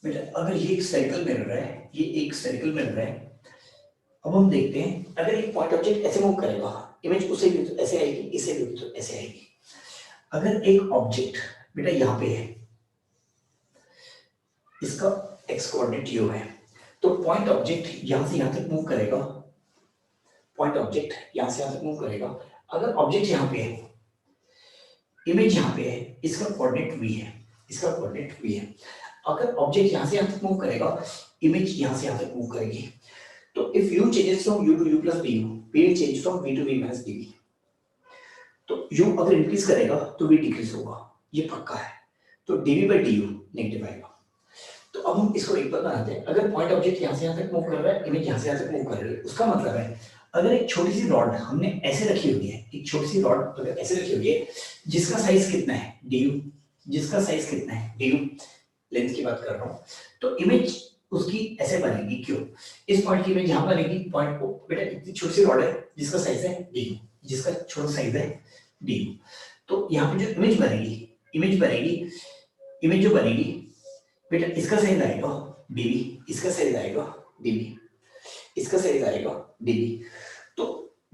बेटा अगर ये एक स्फेरिकल मिरर है, ये एक स्फेरिकल मिरर है, अब हम देखते हैं अगर एक पॉइंट ऑब्जेक्ट ऐसे मूव करेगा, इमेज उसे भी तो ऐसे आएगी, इसे भी तो ऐसे आएगी। अगर एक ऑब्जेक्ट बेटा यहाँ पे है, इसका एक्स कोऑर्डिनेट यू है, तो पॉइंट ऑब्जेक्ट यहां से यहां तक मूव करेगा, पॉइंट ऑब्जेक्ट यहां से यहां तक मूव करेगा। अगर ऑब्जेक्ट यहां पे है, इमेज यहां पे है, इसका कोऑर्डिनेट v है, इसका कोऑर्डिनेट v है। अगर ऑब्जेक्ट यहां से यहां तक मूव करेगा, इमेज यहां से यहां तक मूव करेगी। तो if u changes from u to u plus du, v will change from v to v minus dv। तो u अगर इंक्रीज करेगा तो v डिक्रीज होगा, ये पक्का है। तो dv by du नेगेटिव आएगा। तो अब हम इसको एक बार बनाते हैं, अगर पॉइंट ऑब्जेक्ट यहां से यहां तक मूव कर रहा है, इमेज यहां से यहां तक मूव कर रही है, उसका मतलब है अगर एक छोटी सी रॉड हमने ऐसे रखी हुई है, एक छोटी सी रॉड अगर ऐसे रखी हुई है जिसका साइज कितना है du, जिसका साइज कितना है du, लेंथ की बात कर रहा हूं, तो इमेज उसकी ऐसे बनेगी। क्यों? इस पॉइंट की इमेज यहां बनेगी, पॉइंट को बेटा इतनी छोटी सी रॉड है जिसका साइज है du, जिसका छोटा साइज है du, तो यहाँ पे जो इमेज बनेगी, इमेज बनेगी, इमेज जो बनेगी बेटा इसका साइज आएगा dv, इसका साइज आएगा dv, इसका साइज आएगा dv। तो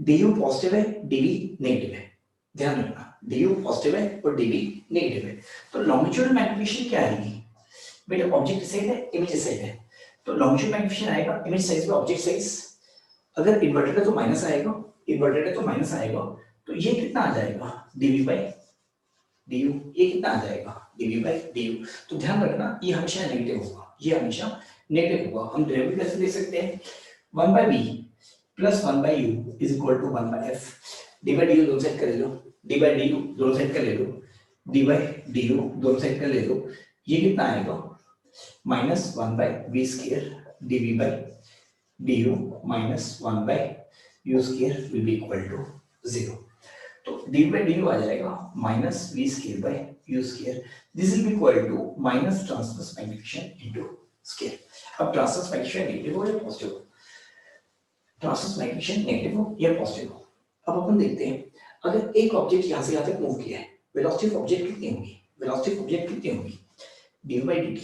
du पॉजिटिव है, dv नेगेटिव है, ध्यान रखना du पॉजिटिव है और dv नेगेटिव है। तो लॉन्गिट्यूडनल मैग्निफिकेशन क्या आएगी बेटा, ऑब्जेक्ट साइज है, इमेज साइज है, तो लॉन्गिट्यूडनल मैग्निफिकेशन आएगा इमेज साइज पे ऑब्जेक्ट साइज। अगर इन्वर्टेड है तो माइनस आएगा, इन्वर्टेड है तो माइनस आएगा, तो ये कितना आ जाएगा dv by du, ये कितना आ जाएगा dv by du। तो ध्यान रखना ये हमेशा नेगेटिव होगा, ये हमेशा नेगेटिव होगा। हम डेरिवेटिव कैसे ले सकते हैं, 1 by v plus 1 by u is equal to 1 by f। d by du दोनों साइड कर ले लो, d by du दोनों साइड कर ले लो, d by du दोनों साइड कर ले लो, ये कितना आएगा minus 1 by v square dv by du minus 1 by u square will be equal to 0। तो d by du आ जाएगा minus v square by u square, this will be equal to minus transverse magnification into square. अब transverse magnification negative हो या positive हो, transverse magnification negative हो या positive हो। अब अपन देखते हैं अगर एक ऑब्जेक्ट यहां से यहां तक मूव किया है, वेलोसिटी ऑफ ऑब्जेक्ट कितनी होगी, वेलोसिटी ऑफ ऑब्जेक्ट कितनी होगी du by dt।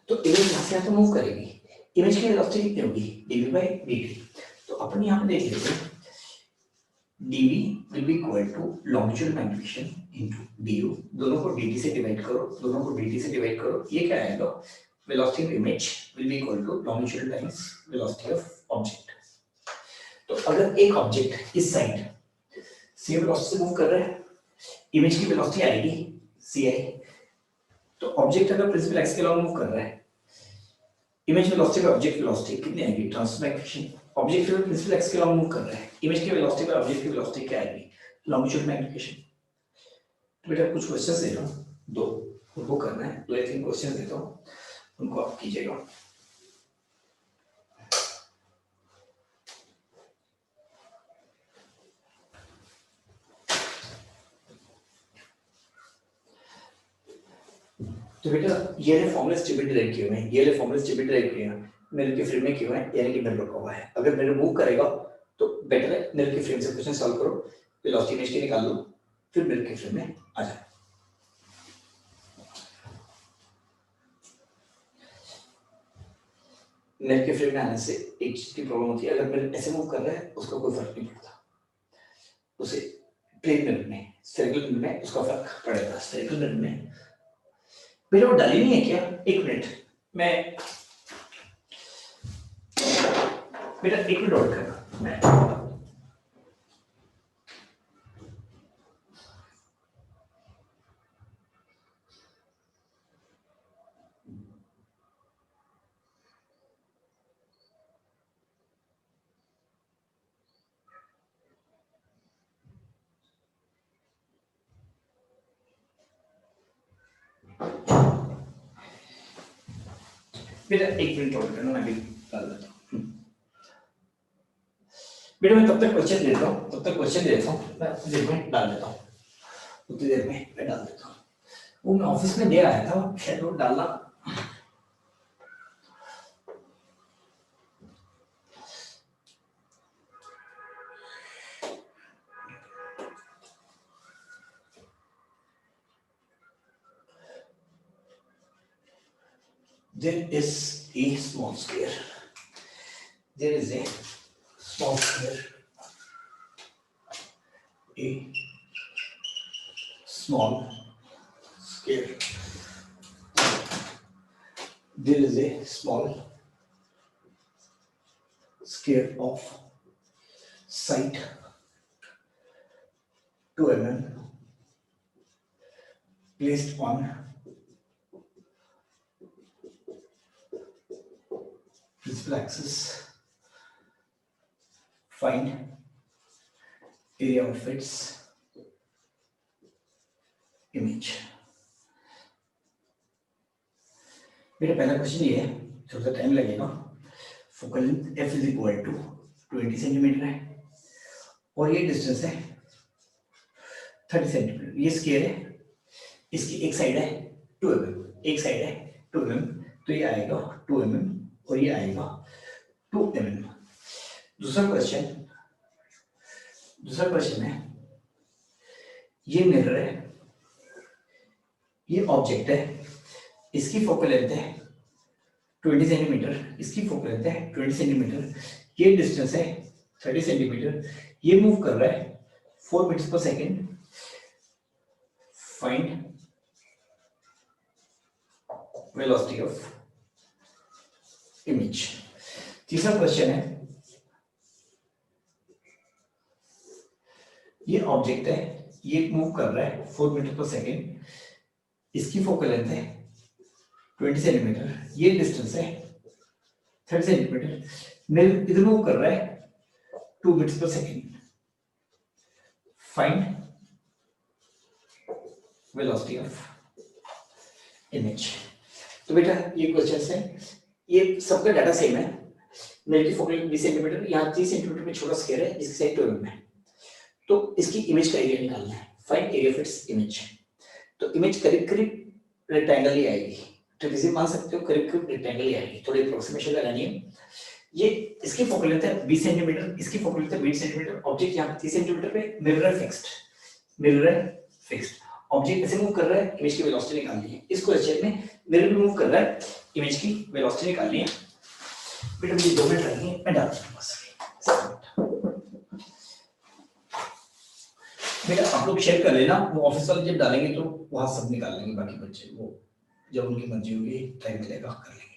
तो इमेज यहां से यहां तक मूव करेगी, इमेज की वेलोसिटी कितनी होगी dv by dt। तो अपन यहां पे देख लेते हैं dv will be equal to longitudinal magnification into du, दोनों को dt से डिवाइड करो, दोनों को dt से डिवाइड करो, ये क्या आएगा velocity of image will be equal to longitude times velocity of object। तो अगर एक ऑब्जेक्ट इस साइड सेम वेलोसिटी से मूव कर रहा है, इमेज की वेलोसिटी आएगी ci। तो ऑब्जेक्ट अगर प्रिंसिपल एक्स के अलॉन्ग मूव कर रहा है, इमेज वेलोसिटी पे ऑब्जेक्ट वेलोसिटी कितनी आएगी ट्रांसवर्स मैग्निफिकेशन। ऑब्जेक्ट फिर प्रिंसिपल एक्स के अलॉन्ग मूव कर रहा है, इमेज की वेलोसिटी पे ऑब्जेक्ट की वेलोसिटी क्या आएगी लॉन्गिट्यूड मैग्निफिकेशन। तो बेटा कुछ क्वेश्चंस दे रहा हूं, दो उनको करना है, दो या तीन क्वेश्चंस देता हूं, उनको आप कीजिएगा। तो बेटा ये वाले फॉर्मूले स्टेबल डिराइव किए हुए हैं, ये वाले फॉर्मूले स्टेबल डिराइव किए हैं, मिरर के फ्रेम में क्यों है, यानी कि मिरर रखा हुआ है। अगर मिरर मूव करेगा तो बेटर है मिरर के फ्रेम से क्वेश्चन सॉल्व करो, वेलोसिटी इमेज की निकाल लो, फिर मिरर के फ्रेम में आ जाओ। मिरर के फ्रेम में आने से एक चीज की प्रॉब्लम होती है, अगर मिरर ऐसे मूव कर रहा है उसका कोई फर्क नहीं पड़ता, उसे प्लेन मिरर में स्फेरिकल मिरर में उसका फर्क पड़ेगा। स्फेरिकल मिरर में बेटा वो डाली नहीं है क्या? एक मिनट, मैं बेटा एक मिनट और करना मैं बेटा एक मिनट और करना, मैं भी डाल देता हूँ। बेटा मैं तब तक क्वेश्चन देता हूँ, तब तक क्वेश्चन देता हूँ, मैं उतनी देर में डाल देता हूँ, उतनी देर में मैं डाल देता हूँ। वो मैं ऑफिस में दे आया था, शायद वो डालना। There is a small square. There is a small square. A small square. There is a small square of side 2 mm placed on principal axis. Find area of its image. मेरा पहला question ये है, थोड़ा सा time लगेगा। Focal length f is equal to 20 centimetre है और ये डिस्टेंस है 30 सेंटीमीटर। ये स्केयर है, इसकी एक साइड है 2 mm, एक साइड है 2 mm, तो ये आएगा 2 mm और ये आएगा 2 mm। दूसरा क्वेश्चन है, ये मिरर है, ये ऑब्जेक्ट है, इसकी फोकल लेंथ है 20 सेंटीमीटर, इसकी फोकल लेंथ है 20 सेंटीमीटर, ये डिस्टेंस है 30 सेंटीमीटर, ये मूव कर रहा है 4 मीटर पर second. Find velocity of image. तीसरा क्वेश्चन है, ये ऑब्जेक्ट है, ये मूव कर रहा है 4 मीटर पर सेकेंड, इसकी फोकल लेंथ है 20 सेंटीमीटर, ये डिस्टेंस है 30 सेंटीमीटर, इधर मूव कर रहा है 2 मीटर पर second. Find velocity of image. तो बेटा ये क्वेश्चन है, ये सबका डाटा सेम है। मेरी फोकल 20 सेंटीमीटर, यहाँ 30 सेंटीमीटर में छोटा स्केयर है जिसकी साइड 2 mm है, तो इसकी इमेज का एरिया निकालना है। Find area of its image. तो इमेज करीब करीब रेक्टेंगल ही आएगी, ट्रेपेजियम मान सकते हो, करीब करीब रेक्टेंगल ही आएगी, थोड़ी अप्रोक्सीमेशन लगानी है। ये इसकी फोकल लेंथ है 20 सेंटीमीटर, इसकी फोकल लेंथ है 20 सेंटीमीटर, ऑब्जेक्ट यहाँ 30 सेंटीमीटर पे, मिरर है फिक्स्ड, ऑब्जेक्ट ऐसे मूव कर रहा है, इमेज की वेलोसिटी निकालनी है। इस क्वेश्चन में मिरर भी मूव कर रहा है, इमेज की वेलोसिटी निकालनी है। बेटा मुझे 2 मिनट लगेंगे, मैं डाल दूंगा बस। बेटा आप लोग शेयर कर लेना, वो ऑफिस वाले जब डालेंगे तो वहां सब निकाल लेंगे, बाकी बच्चे वो जब उनकी मर्जी होगी टाइम मिलेगा कर लेंगे।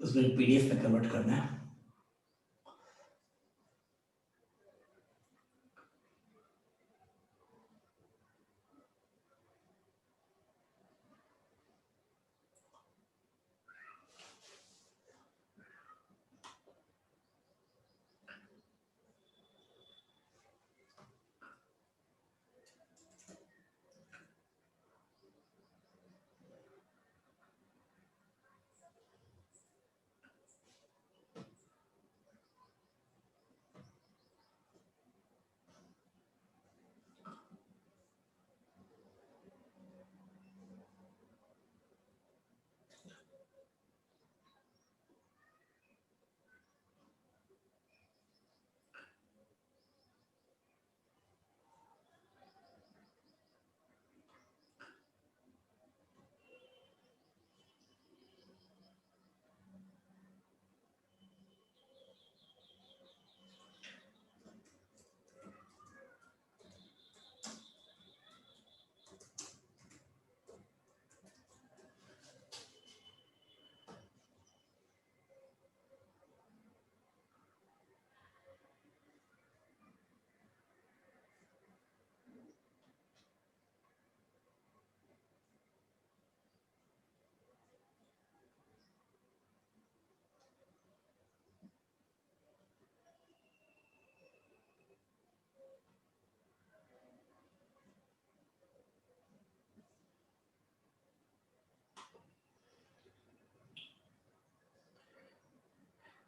उसमें पीडीएफ में कन्वर्ट करना है।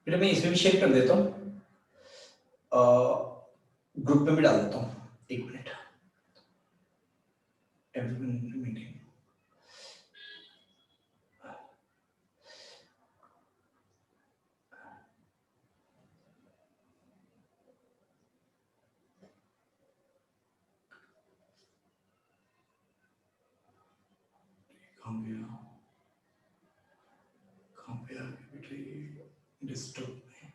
बेटा मैं इसमें भी शेयर कर देता हूँ, ग्रुप में भी डाल देता हूँ, एक मिनट। मीटिंग कहाँ गया बेटा, ये डिस्टर्ब में।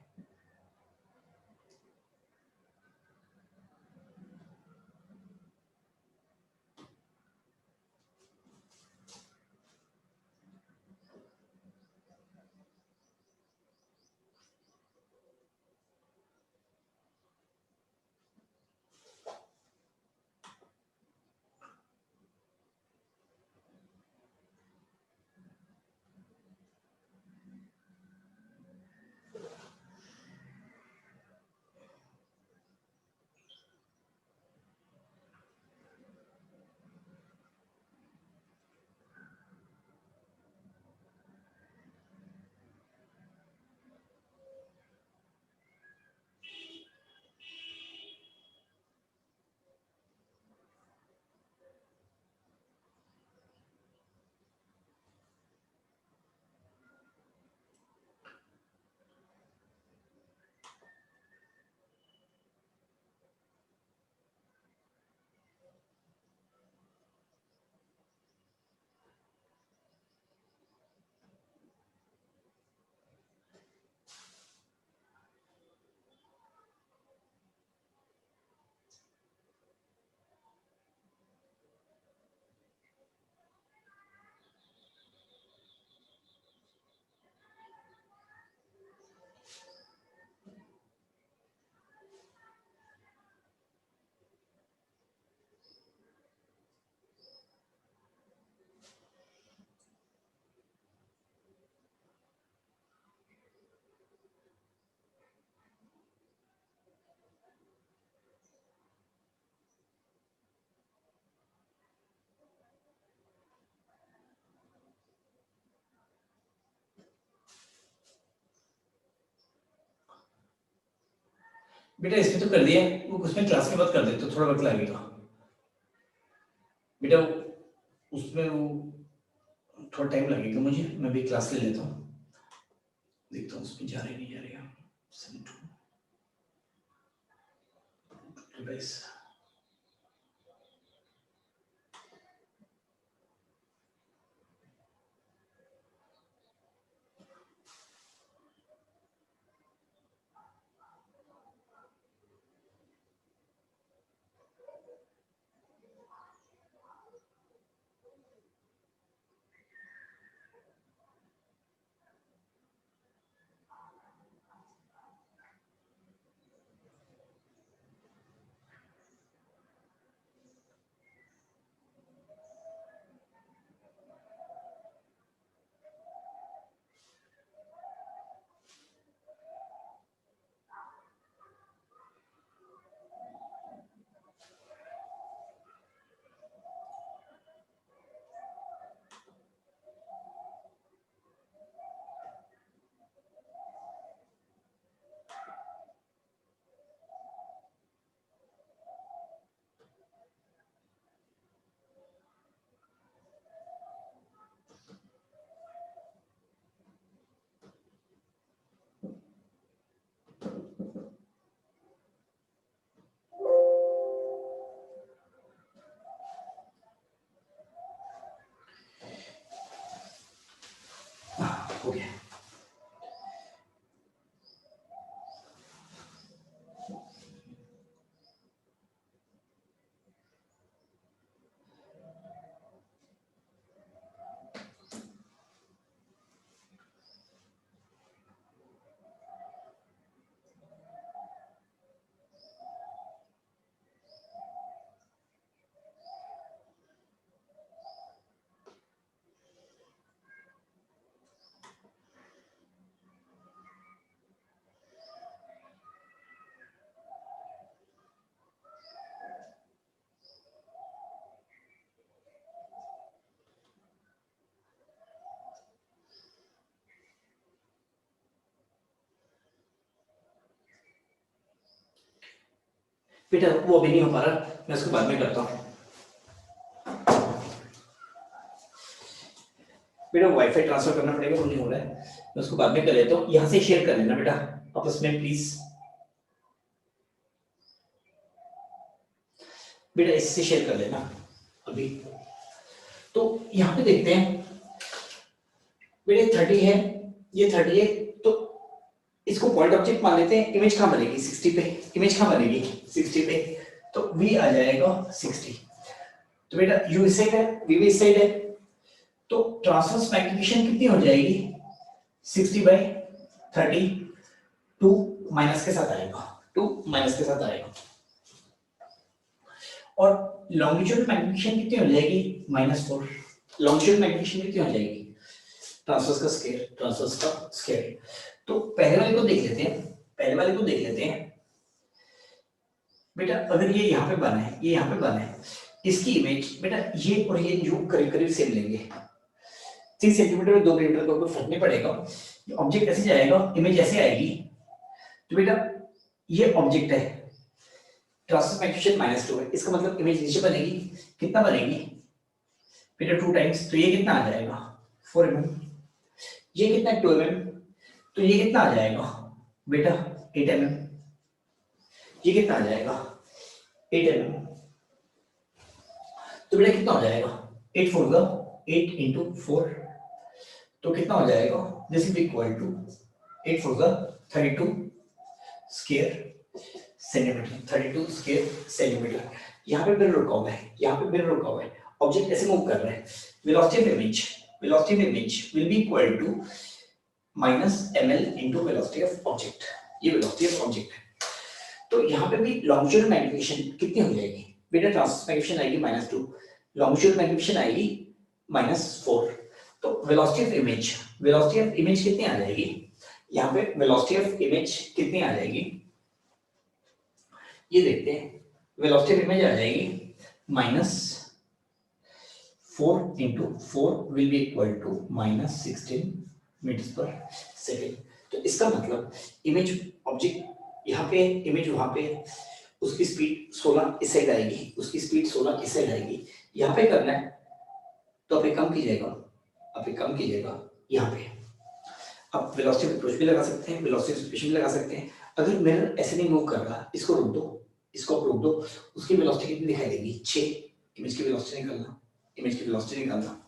बेटा इसमें तो कर दिया, वो उसमें क्लास के बाद कर देते तो थोड़ा वक्त लगेगा बेटा, उसमें वो थोड़ा टाइम लगेगा मुझे, मैं भी क्लास ले लेता हूँ, देखता हूँ उसमें जा रहे नहीं जा रहे। डिवाइस हो गया। बेटा वो अभी नहीं हो पा रहा, मैं उसको बाद में करता हूँ। बेटा वाईफाई ट्रांसफर करना पड़ेगा, वो नहीं हो रहा है, मैं उसको बाद में कर लेता हूँ। यहाँ से शेयर कर लेना बेटा आपस में प्लीज। बेटा इससे शेयर कर लेना अभी। तो यहाँ पे देखते हैं बेटे 30 है, ये 30 है, तो इसको पॉइंट ऑब्जेक्ट मान लेते हैं। इमेज कहाँ बनेगी 60 पे, इमेज कहाँ बनेगी 60 पे, तो v आ जाएगा 60। तो बेटा u इस साइड है, v भी इस साइड है, तो ट्रांसवर्स मैग्निफिकेशन कितनी हो जाएगी 60/30, 2 माइनस के साथ आएगा, 2 माइनस के साथ आएगा। और लॉन्गिट्यूड मैग्निफिकेशन कितनी हो जाएगी -4। लॉन्गिट्यूड मैग्निफिकेशन कितनी हो जाएगी ट्रांसवर्स का स्क्वायर, ट्रांसवर्स का स्क्वायर। तो पहले वाले को देख लेते हैं, पहले वाले को देख लेते हैं। बेटा अगर ये यहाँ पे बना है, ये यहाँ पे बना है, इसकी इमेज बेटा ये और ये जो करीब करीब सेम लेंगे, 3 सेंटीमीटर और 2 मिलीमीटर का कोई फर्क नहीं पड़ेगा। ये ऑब्जेक्ट ऐसे जाएगा, इमेज ऐसे आएगी। तो बेटा ये ऑब्जेक्ट है, ट्रांसवर्स मैग्निफिकेशन -2 है, इसका मतलब इमेज नीचे बनेगी, कितना बनेगी बेटा 2 टाइम्स, तो ये कितना आ जाएगा 4 mm। ये कितना है 2 mm, तो ये कितना आ जाएगा बेटा 8 mm। ये कितना आ जाएगा 8 mm। तो बेटा कितना हो जाएगा 8 4 द 8 into 4, तो कितना हो जाएगा this is equal to 8 4 the 32 square centimetre, 32 square centimetre. यहाँ पे मिरर रुका हुआ है, यहाँ पे मिरर रुका हुआ है, ऑब्जेक्ट ऐसे मूव कर रहा है। Velocity of image, velocity of image will be equal to -ml into velocity of object. ये वेलोसिटी ऑफ ऑब्जेक्ट है। तो यहाँ पे भी लॉन्गिट्यूड मैग्निफिकेशन कितनी हो जाएगी बेटा, ट्रांसवर्स मैग्निफिकेशन आएगी -2, लॉन्गिट्यूड मैग्निफिकेशन आएगी -4। तो velocity of image, velocity of image कितनी आ जाएगी, यहाँ पे वेलोसिटी ऑफ इमेज कितनी आ जाएगी ये देखते हैं। वेलोसिटी ऑफ इमेज आ जाएगी -4 into 4 will be equal to -16 meters per second। तो इसका मतलब इमेज ऑब्जेक्ट यहाँ पे, इमेज वहां पे, उसकी स्पीड 16 इस साइड आएगी, उसकी स्पीड 16 इस साइड आएगी। यहाँ पे करना है तो आप एक काम कीजिएगा, आप एक काम कीजिएगा, यहाँ पे आप वेलोसिटी अप्रोच भी लगा सकते हैं, वेलोसिटी डिस्ट्रीब्यूशन भी लगा सकते हैं। अगर मिरर ऐसे नहीं मूव कर रहा, इसको रोक दो, इसको आप रोक दो, उसकी वेलोसिटी कितनी दिखाई देगी 6। इमेज की वेलोसिटी निकालना, इमेज की वेलोसिटी निकालना,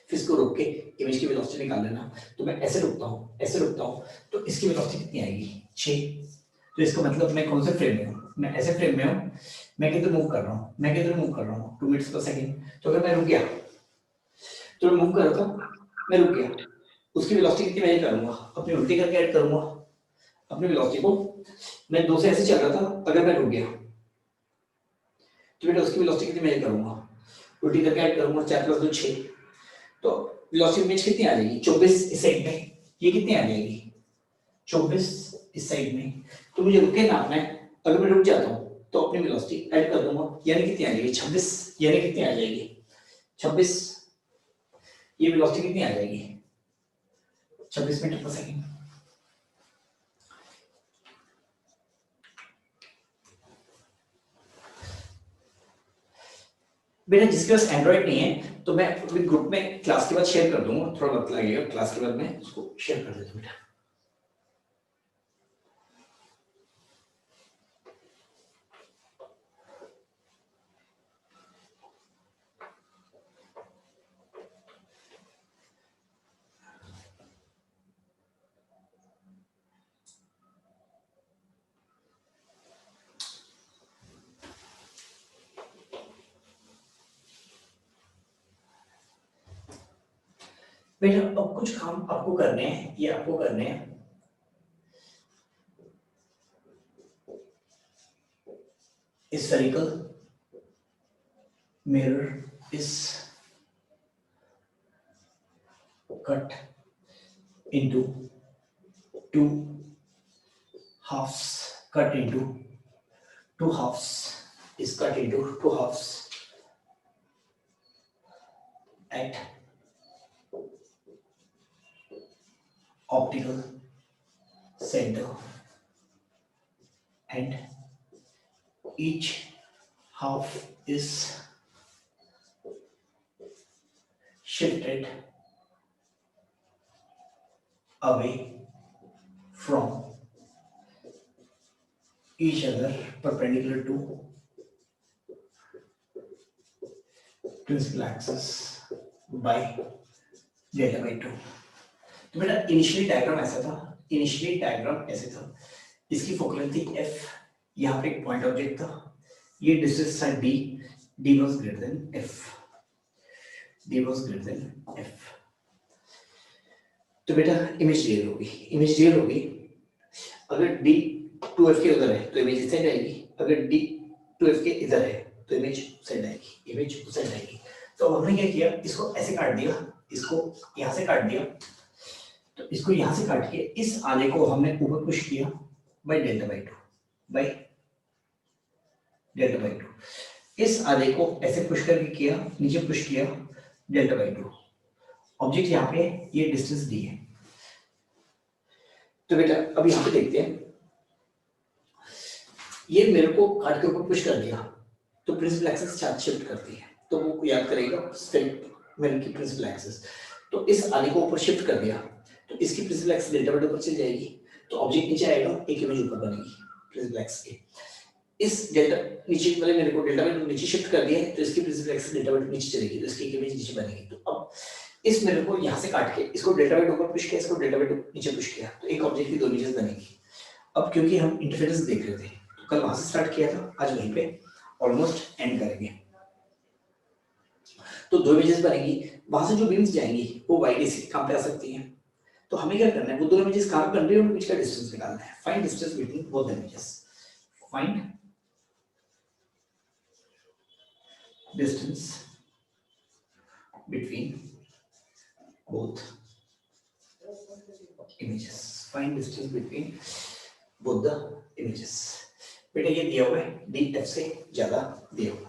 फिर इसको रोक के इमेज की वेलोसिटी निकाल लेना। तो मैं ऐसे रुकता हूँ, ऐसे रुकता हूँ, तो इसकी वेलोसिटी कितनी आएगी 6। तो इसका मतलब मैं कौन से फ्रेम में हूँ, मैं ऐसे फ्रेम में हूँ, मैं किधर मूव कर रहा हूँ, मैं किधर मूव कर रहा हूँ 2 मीटर्स पर सेकंड। तो अगर मैं रुक गया तो मैं मूव कर रहा था, मैं रुक गया, उसकी वेलोसिटी कितनी मेजर करूंगा, अपनी उल्टी करके ऐड करूंगा अपनी वेलोसिटी को। मैं 2 से ऐसे चल रहा था, अगर मैं रुक गया तो बेटा उसकी वेलोसिटी कितनी मेजर करूंगा, उल्टी करके ऐड करूंगा, 4 + 2 6। तो वेलोसिटी इमेज कितनी आ जाएगी 24 इस साइड में, ये कितनी आ जाएगी 24 इस साइड में। तो मुझे रुक के नापना है, अगर मैं रुक जाता हूँ तो अपनी वेलोसिटी ऐड कर दूंगा, यानी कितनी आ जाएगी 26, यानी कितनी आ जाएगी 26। ये वेलोसिटी कितनी आ जाएगी 26 मीटर पर सेकंड। बेटा जिसके पास एंड्रॉइड नहीं है तो मैं ग्रुप में क्लास के बाद शेयर कर दूंगा, थोड़ा वक्त लगेगा, क्लास के बाद मैं उसको शेयर कर देता हूँ बेटा। बेटा अब कुछ काम आपको करने हैं, ये आपको करने हैं। Spherical mirror is cut into 2 halves, cut into 2 halves, is cut into 2 halves at optical center and each half is shifted away from each other perpendicular to principal axis by delta by 2। तो बेटा initially diagram ऐसा था, initially diagram ऐसे था, इसकी focal length थी f, यहाँ पे एक पॉइंट ऑब्जेक्ट था, ये डिस्टेंस था d, d was greater than f, d was greater than f। तो बेटा इमेज रियल होगी, अगर d 2f के उधर है तो इमेज इस साइड आएगी, अगर d 2f के इधर है तो इमेज उस साइड आएगी, इमेज उस साइड आएगी। तो अब हमने क्या किया, इसको ऐसे काट दिया, इसको यहाँ से काट दिया, तो इसको यहाँ से काट के इस आने को हमने ऊपर पुश किया by delta by 2, by delta by 2। इस आने को ऐसे पुश करके किया, नीचे पुश किया डेल्टा बाय 2। ऑब्जेक्ट यहाँ पे ये डिस्टेंस दी है। तो बेटा अब यहाँ पे देखते हैं, ये मेरे को काट के ऊपर पुश कर दिया तो प्रिंसिपल एक्सिस चार्ज शिफ्ट करती है, तो वो याद करेगा मेरे की प्रिंसिपल एक्सिस। तो इस आने को ऊपर शिफ्ट कर दिया तो इसकी प्रिंसिपल एक्सिस डेल्टा बाय 2 पर चल जाएगी, तो ऑब्जेक्ट नीचे आएगा, एक इमेज ऊपर बनेगी प्रिंसिपल एक्सिस के। इस डेल्टा नीचे वाले मेरे को डेल्टा बाय 2 नीचे शिफ्ट कर दिया है, तो इसकी प्रिंसिपल एक्सिस डेल्टा बाय 2 नीचे चलेगी, तो इसकी एक इमेज नीचे बनेगी। तो अब इस मेरे को यहाँ से काट के इसको डेल्टा बाय 2 पर पुश किया, इसको डेल्टा बाय 2 नीचे पुश किया, तो एक ऑब्जेक्ट की दो इमेजेस बनेगी। अब क्योंकि हम इंटरफेरेंस देख रहे थे, तो कल वहां से स्टार्ट किया था, आज वहीं पे ऑलमोस्ट एंड करेंगे। तो दो इमेजेस बनेगी, वहां से जो बीम्स जाएंगी वो वाईडीसी कहां पे आ सकती हैं, तो हमें क्या करना है, वो दो इमेजेस कहां पे बन रही है, उनके बीच का डिस्टेंस निकालना है। Find distance between both images, find distance between both images, find distance between both the images. बेटा ये दिया हुआ है, डी एफ से ज्यादा दिया हुआ।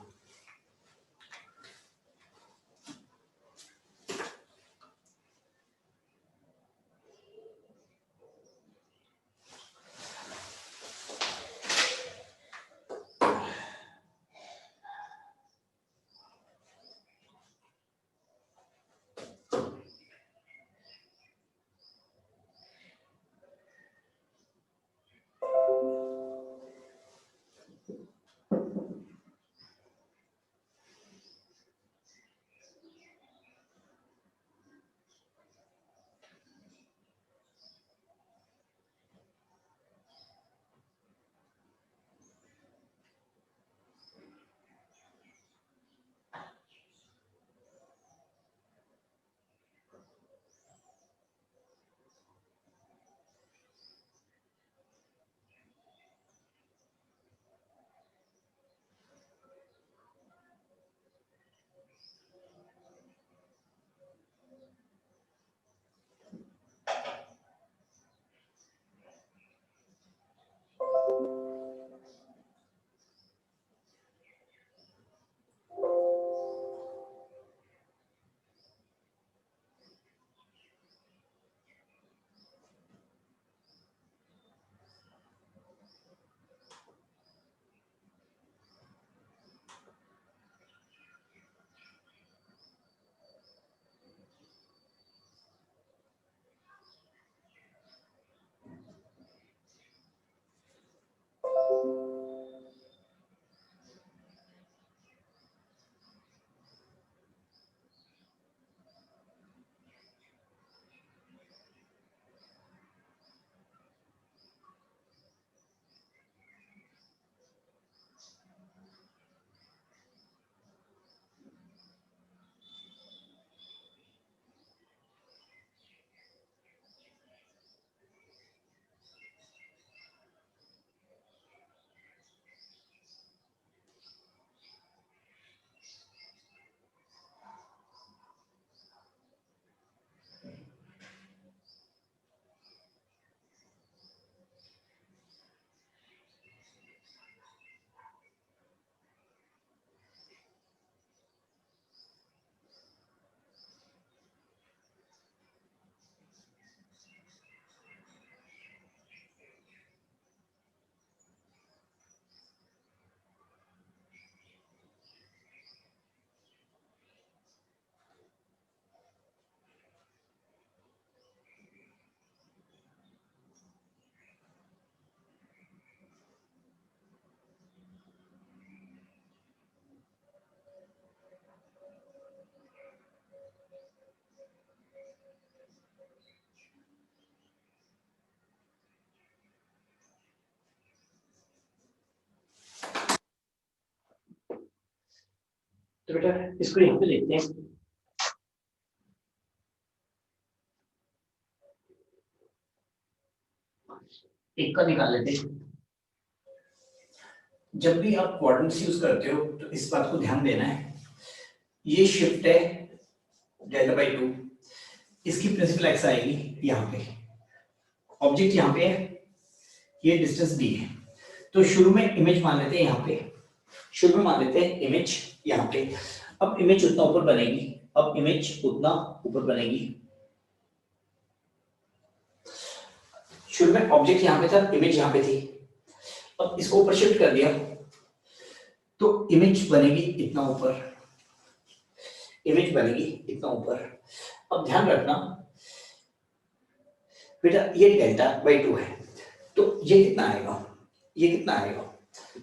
तो बेटा इसको यहाँ पे लिखते हैं, एक का निकाल लेते हैं। जब भी आप कोऑर्डिनेट्स यूज करते हो तो इस बात को ध्यान देना है, ये शिफ्ट है डेल्टा बाई 2, इसकी प्रिंसिपल एक्स आएगी यहाँ पे, ऑब्जेक्ट यहाँ पे है, ये डिस्टेंस डी है। तो शुरू में इमेज मान लेते हैं यहाँ पे, शुरू में मान लेते हैं इमेज यहाँ पे। अब इमेज उतना ऊपर बनेगी, अब इमेज उतना ऊपर बनेगी। शुरू में ऑब्जेक्ट यहाँ पे था, इमेज यहाँ पे थी, अब इसको ऊपर शिफ्ट कर दिया तो इमेज बनेगी इतना ऊपर, इमेज बनेगी इतना ऊपर। अब ध्यान रखना बेटा ये डेल्टा बाई 2 है, तो ये कितना आएगा, ये कितना आएगा,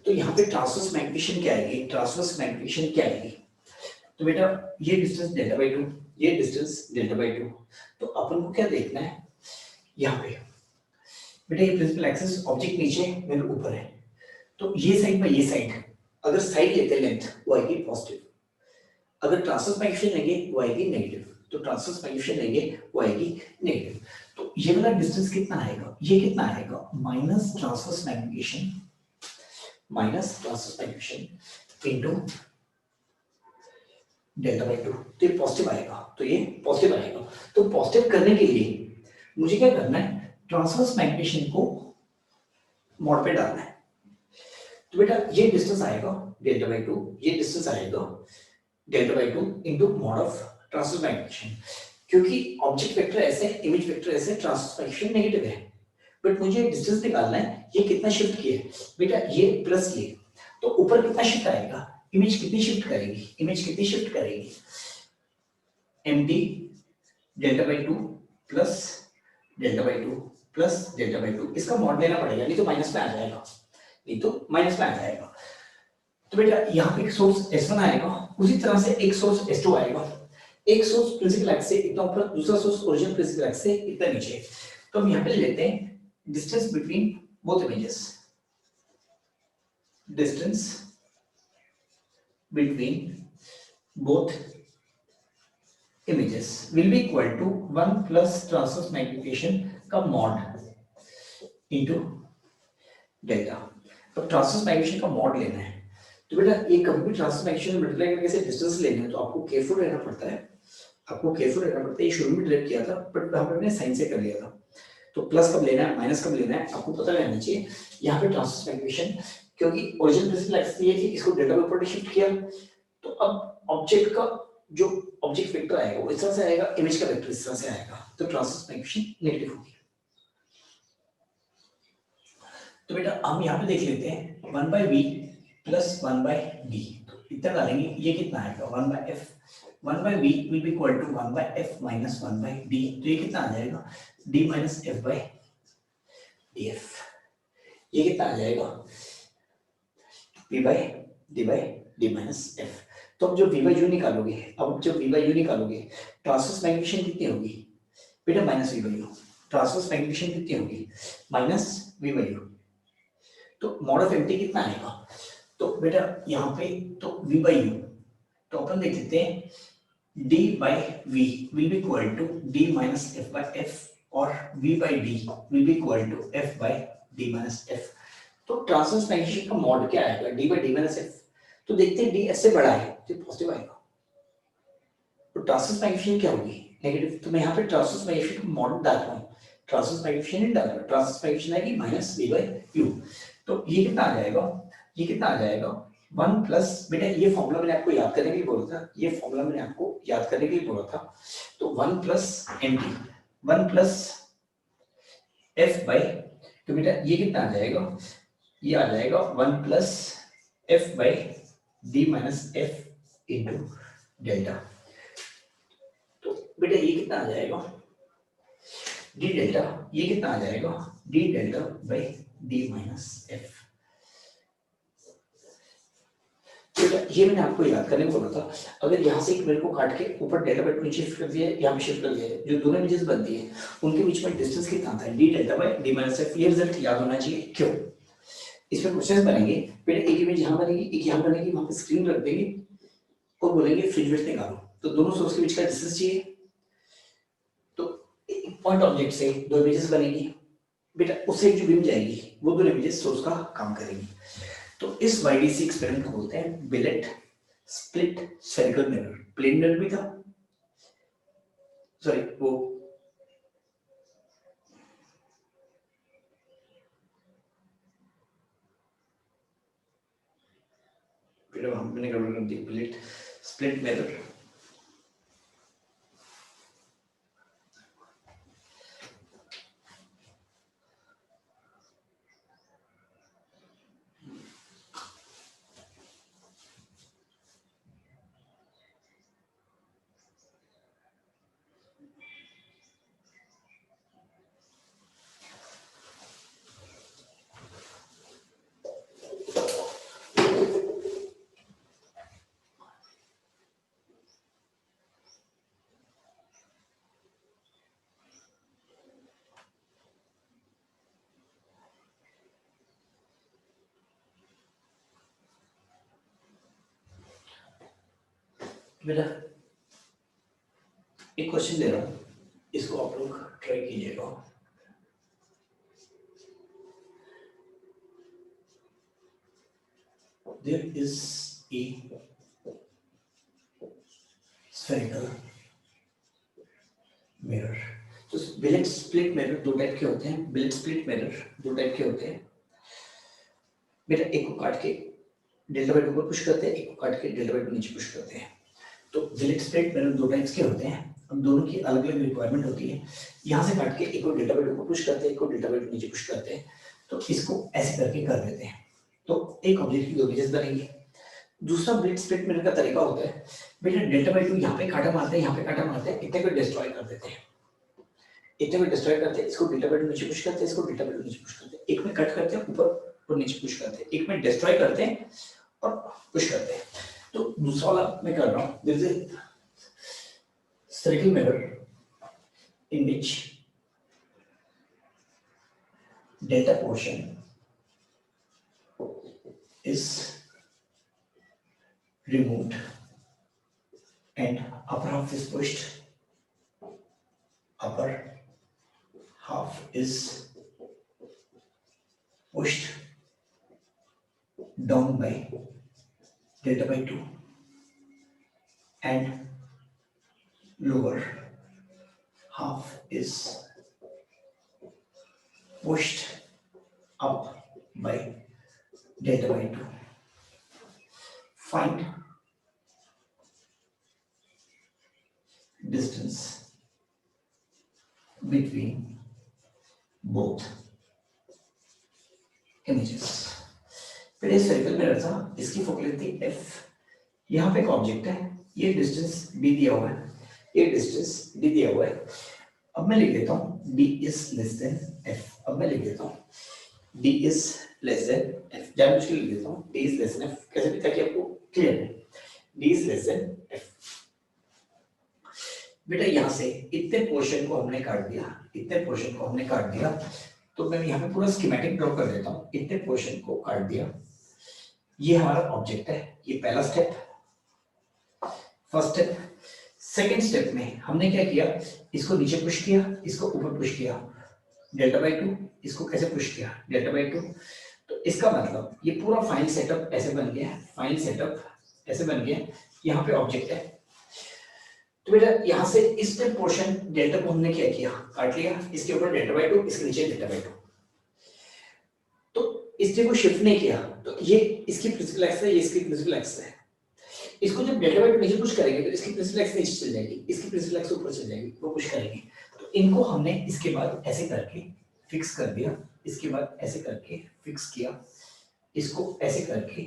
तो यहाँ पे ट्रांसवर्स मैग्नीफिकेशन क्या आएगी, ट्रांसवर्स मैग्नीफिकेशन क्या आएगी, तो बेटा ये डिस्टेंस डेल्टा बाई 2, ये डिस्टेंस डेल्टा बाई 2। तो अपन को क्या देखना है यहाँ पे, बेटा ये प्रिंसिपल एक्सिस, ऑब्जेक्ट नीचे मेरे ऊपर है, तो ये साइड बाई ये साइड, अगर साइड लेते लेंथ वो आएगी पॉजिटिव, अगर ट्रांसवर्स मैग्नीफिकेशन लेंगे वो आएगी नेगेटिव, तो ट्रांसवर्स मैग्नीफिकेशन लेंगे वो आएगी नेगेटिव। तो ये वाला डिस्टेंस कितना आएगा, ये कितना आएगा, minus transverse magnification, minus transverse magnification into delta by 2, तो ये पॉजिटिव आएगा, तो ये पॉजिटिव आएगा। तो पॉजिटिव करने के लिए मुझे क्या करना है, ट्रांसवर्स मैग्नीफिकेशन को मॉड पे डालना है। तो बेटा ये डिस्टेंस आएगा डेल्टा बाई 2, ये डिस्टेंस आएगा delta by 2 into mod of transverse magnification, क्योंकि ऑब्जेक्ट वेक्टर ऐसे, इमेज वेक्टर ऐसे, ट्रांसवर्स मैग्नीफिकेशन नेगेटिव है, बट मुझे डिस्टेंस निकालना है, ये कितना शिफ्ट किया है बेटा, ये प्लस ये, तो ऊपर कितना शिफ्ट आएगा, इमेज कितनी शिफ्ट करेगी, इमेज कितनी शिफ्ट करेगी, MD delta by 2 plus delta by 2 plus delta by 2, इसका मॉड लेना पड़ेगा, नहीं तो माइनस में आ जाएगा, नहीं तो माइनस में आ जाएगा। तो बेटा यहाँ पे एक सोर्स S1 आएगा, उसी तरह से एक सोर्स S2 आएगा, एक सोर्स प्रिंसिपल एक्स से इतना ऊपर, दूसरा सोर्स ओरिजिनल प्रिंसिपल एक्स से इतना नीचे। तो हम यहाँ पे लेते हैं distance between both images, distance between both images will be equal to 1 plus transverse magnification का mod into delta। तो ट्रांसवर्स मैग्नीफिकेशन का मॉड लेना है, तो बेटा ये कभी भी ट्रांसवर्स मैग्नीफिकेशन मल्टीप्लाई करके से डिस्टेंस लेना है, तो आपको केयरफुल रहना पड़ता है, आपको केयरफुल रहना पड़ता है। ये शुरू में डायरेक्ट किया था बट हमने साइन से कर लिया था, तो प्लस कब लेना है माइनस कब लेना है आपको पता रहना चाहिए। यहाँ पे ट्रांसवर्स मैग्नीफिकेशन, क्योंकि ओरिजिनल प्रिंसिपल एक्स ये थी, इसको डेल्टा ऊपर शिफ्ट किया, तो अब ऑब्जेक्ट का जो ऑब्जेक्ट वेक्टर आएगा वो इस तरह से आएगा, इमेज का वेक्टर इस तरह से आएगा, तो ट्रांसवर्स मैग्नीफिकेशन नेगेटिव होगी। तो बेटा हम यहाँ पे देख लेते हैं 1 by v plus 1 by d, तो इतना डालेंगे, ये कितना आएगा 1 by f, 1 by v will be equal to 1 by f minus 1 by d, तो ये कितना आ जाएगा d minus f by df, ये कितना आ जाएगा v by d minus f। तो अब जो v by u निकालोगे, अब जब v by u निकालोगे, ट्रांसवर्स मैग्नीफिकेशन कितनी होगी बेटा, minus v by u, transverse magnification कितनी होगी माइनस v by u, तो मॉड ऑफ एम्प्टी कितना आएगा, तो बेटा यहाँ पे तो v by u, तो अपन देख लेते हैं d by v will be equal to d minus f by f, और v by d will be equal to f by d minus f। तो ट्रांसवर्स मैग्नीफिकेशन का मॉड क्या आएगा d by d minus f, तो देखते हैं d ऐसे बड़ा है तो पॉजिटिव आएगा, तो ट्रांसवर्स मैग्नीफिकेशन क्या होगी नेगेटिव, तो मैं यहाँ पे ट्रांसवर्स मैग्नीफिकेशन का मॉड डाल रहा हूँ, ट्रांसवर्स मैग्नीफिकेशन नहीं डाल रहा, ट्रांसवर्स मैग्नीफिकेशन आएगी माइनस v by u, तो ये कितना आ जाएगा, ये कितना आ जाएगा 1 प्लस, बेटा ये फॉर्मूला मैंने आपको याद करने के लिए बोला था, ये फॉर्मूला मैंने आपको याद करने के लिए बोला था, तो 1 प्लस एमटी, 1 प्लस एफ बाई, तो बेटा ये कितना आ जाएगा, ये आ जाएगा 1 plus F by D minus F into delta, तो बेटा ये कितना आ जाएगा डी डेल्टा, ये कितना आ जाएगा D delta by D minus F. ये मैंने आपको याद करने को बोला था, अगर यहाँ से एक मेरे को काट के ऊपर डेल्टा बाई नीचे शिफ्ट कर दिया, यहाँ पे शिफ्ट कर दिया, जो दोनों इमेजेस बनती है उनके बीच में डिस्टेंस कितना आता है D delta by D minus F. ये रिजल्ट याद होना चाहिए, क्यों इसमें क्वेश्चंस बनेंगे, पहले एक इमेज यहाँ बनेगी, एक यहाँ बनेगी, वहां पे स्क्रीन रख देंगे, और बोलेंगे फ्रिंज विड्थ निकालो, तो दोनों सोर्स के बीच का डिस्टेंस चाहिए। तो एक पॉइंट ऑब्जेक्ट से दो इमेजेस बनेगी बेटा, उससे एक जो बीम जाएगी वो दोनों इमेजेस सोर्स का काम करेंगी। तो इस वाईडीसी एक्सपेरिमेंट को बोलते हैं billet split spherical mirror. Plane mirror भी था, सॉरी वो मैंने गड़बड़ कर दी, बिलेट स्प्लिट मिरर। बेटा एक क्वेश्चन दे रहा हूं, इसको आप लोग ट्राई कीजिएगा। There is a spherical mirror। तो बिलेट स्प्लिट मिरर दो टाइप के होते हैं, बिलेट स्प्लिट मिरर दो टाइप के होते हैं बेटा, एक को काट के डेल्टा बाई 2 ऊपर पुश करते हैं, एक को काट के डेल्टा बाई 2 नीचे पुश करते हैं। तो बिलेट स्प्लिट मिरर दो टाइप्स के होते हैं, अब दोनों की अलग अलग रिक्वायरमेंट होती है। यहाँ से काट के एक को डेल्टा बाई 2 ऊपर पुश करते हैं, एक को डेल्टा बाई 2 नीचे पुश करते हैं। तो इसको ऐसे करके कर देते हैं, तो एक ऑब्जेक्ट की दो इमेजेस बनेंगी। दूसरा बिलेट स्प्लिट मिरर का तरीका होता है बेटा, डेल्टा बाई 2 यहाँ पे काटा मारते हैं, यहाँ पे काटा मारते हैं, इतने को डिस्ट्रॉय कर देते हैं, इतने को डिस्ट्रॉय करते हैं, इसको डेल्टा बाई 2 नीचे पुश करते हैं, इसको डेल्टा बाई 2 नीचे पुश करते हैं, एक में कट करते हैं ऊपर और नीचे पुश करते हैं, एक में डिस्ट्रॉय करते हैं और पुश करते हैं। तो दूसरा वाला मैं कर रहा हूं, there is a spherical mirror in which delta portion is removed and upper half is pushed, upper half is pushed down by delta by 2 and lower half is pushed up by delta by 2. Find distance between both images. फिर ये spherical mirror था, इसकी focal length थी f। यहाँ पे एक object है, ये डिस्टेंस d दिया हुआ है, ये डिस्टेंस d दिया हुआ है। अब मैं लिख देता हूँ d is less than f। अब मैं लिख देता हूँ d is less than f, जानबूझ के लिख देता हूँ d is less than f, कैसे भी ताकि आपको क्लियर है। d is less than f। बेटा यहाँ से इतने पोर्शन को हमने काट दिया, इतने पोर्शन को हमने काट दिया, तो मैं यहाँ पे पूरा स्कीमेटिक ड्रॉ कर देता हूँ। इतने पोर्शन को काट दिया, ये हमारा ऑब्जेक्ट है, ये पहला step, first step. Second step में हमने क्या किया, इसको नीचे पुश किया, इसको ऊपर पुश किया, डेल्टा बाई 2, इसको कैसे पुश किया, डेल्टा बाई 2। तो इसका मतलब ये पूरा फाइनल सेटअप ऐसे बन गया, फाइनल सेटअप ऐसे बन गया। यहाँ पे ऑब्जेक्ट है, तो बेटा यहाँ से इस पे पोर्शन डेल्टा को हमने क्या किया, काट लिया, इसके ऊपर डेल्टा बाई 2, इसके नीचे डेल्टा बाई 2। तो इससे को शिफ्ट नहीं किया, तो ये इसकी प्रिंसिपल एक्स है, ये इसकी प्रिंसिपल एक्स है। इसको जब डेल्टा बाई 2 नीचे पुश करेंगे तो इसकी प्रिंसिपल एक्स नीचे चल जाएगी, इसकी प्रिंसिपल एक्स ऊपर चल जाएगी, वो पुश करेंगे। तो इनको हमने इसके बाद ऐसे करके फिक्स कर दिया, इसके बाद ऐसे करके फिक्स किया, इसको ऐसे करके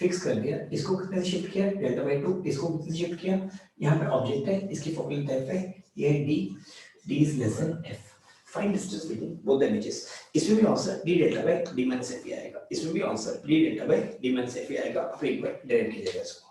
फिक्स कर दिया, इसको कितने शिफ्ट किया, डेल्टा बाई 2, इसको कितने शिफ्ट किया। यहाँ पे ऑब्जेक्ट है, इसकी फोकल लेंथ f है, ये है d is less than f। Find distance between both the images. इसमें भी answer d delta by d minus f आएगा, इसमें भी answer d delta by d minus f आएगा। आप एक बार डायरेक्ट कीजिएगा इसको।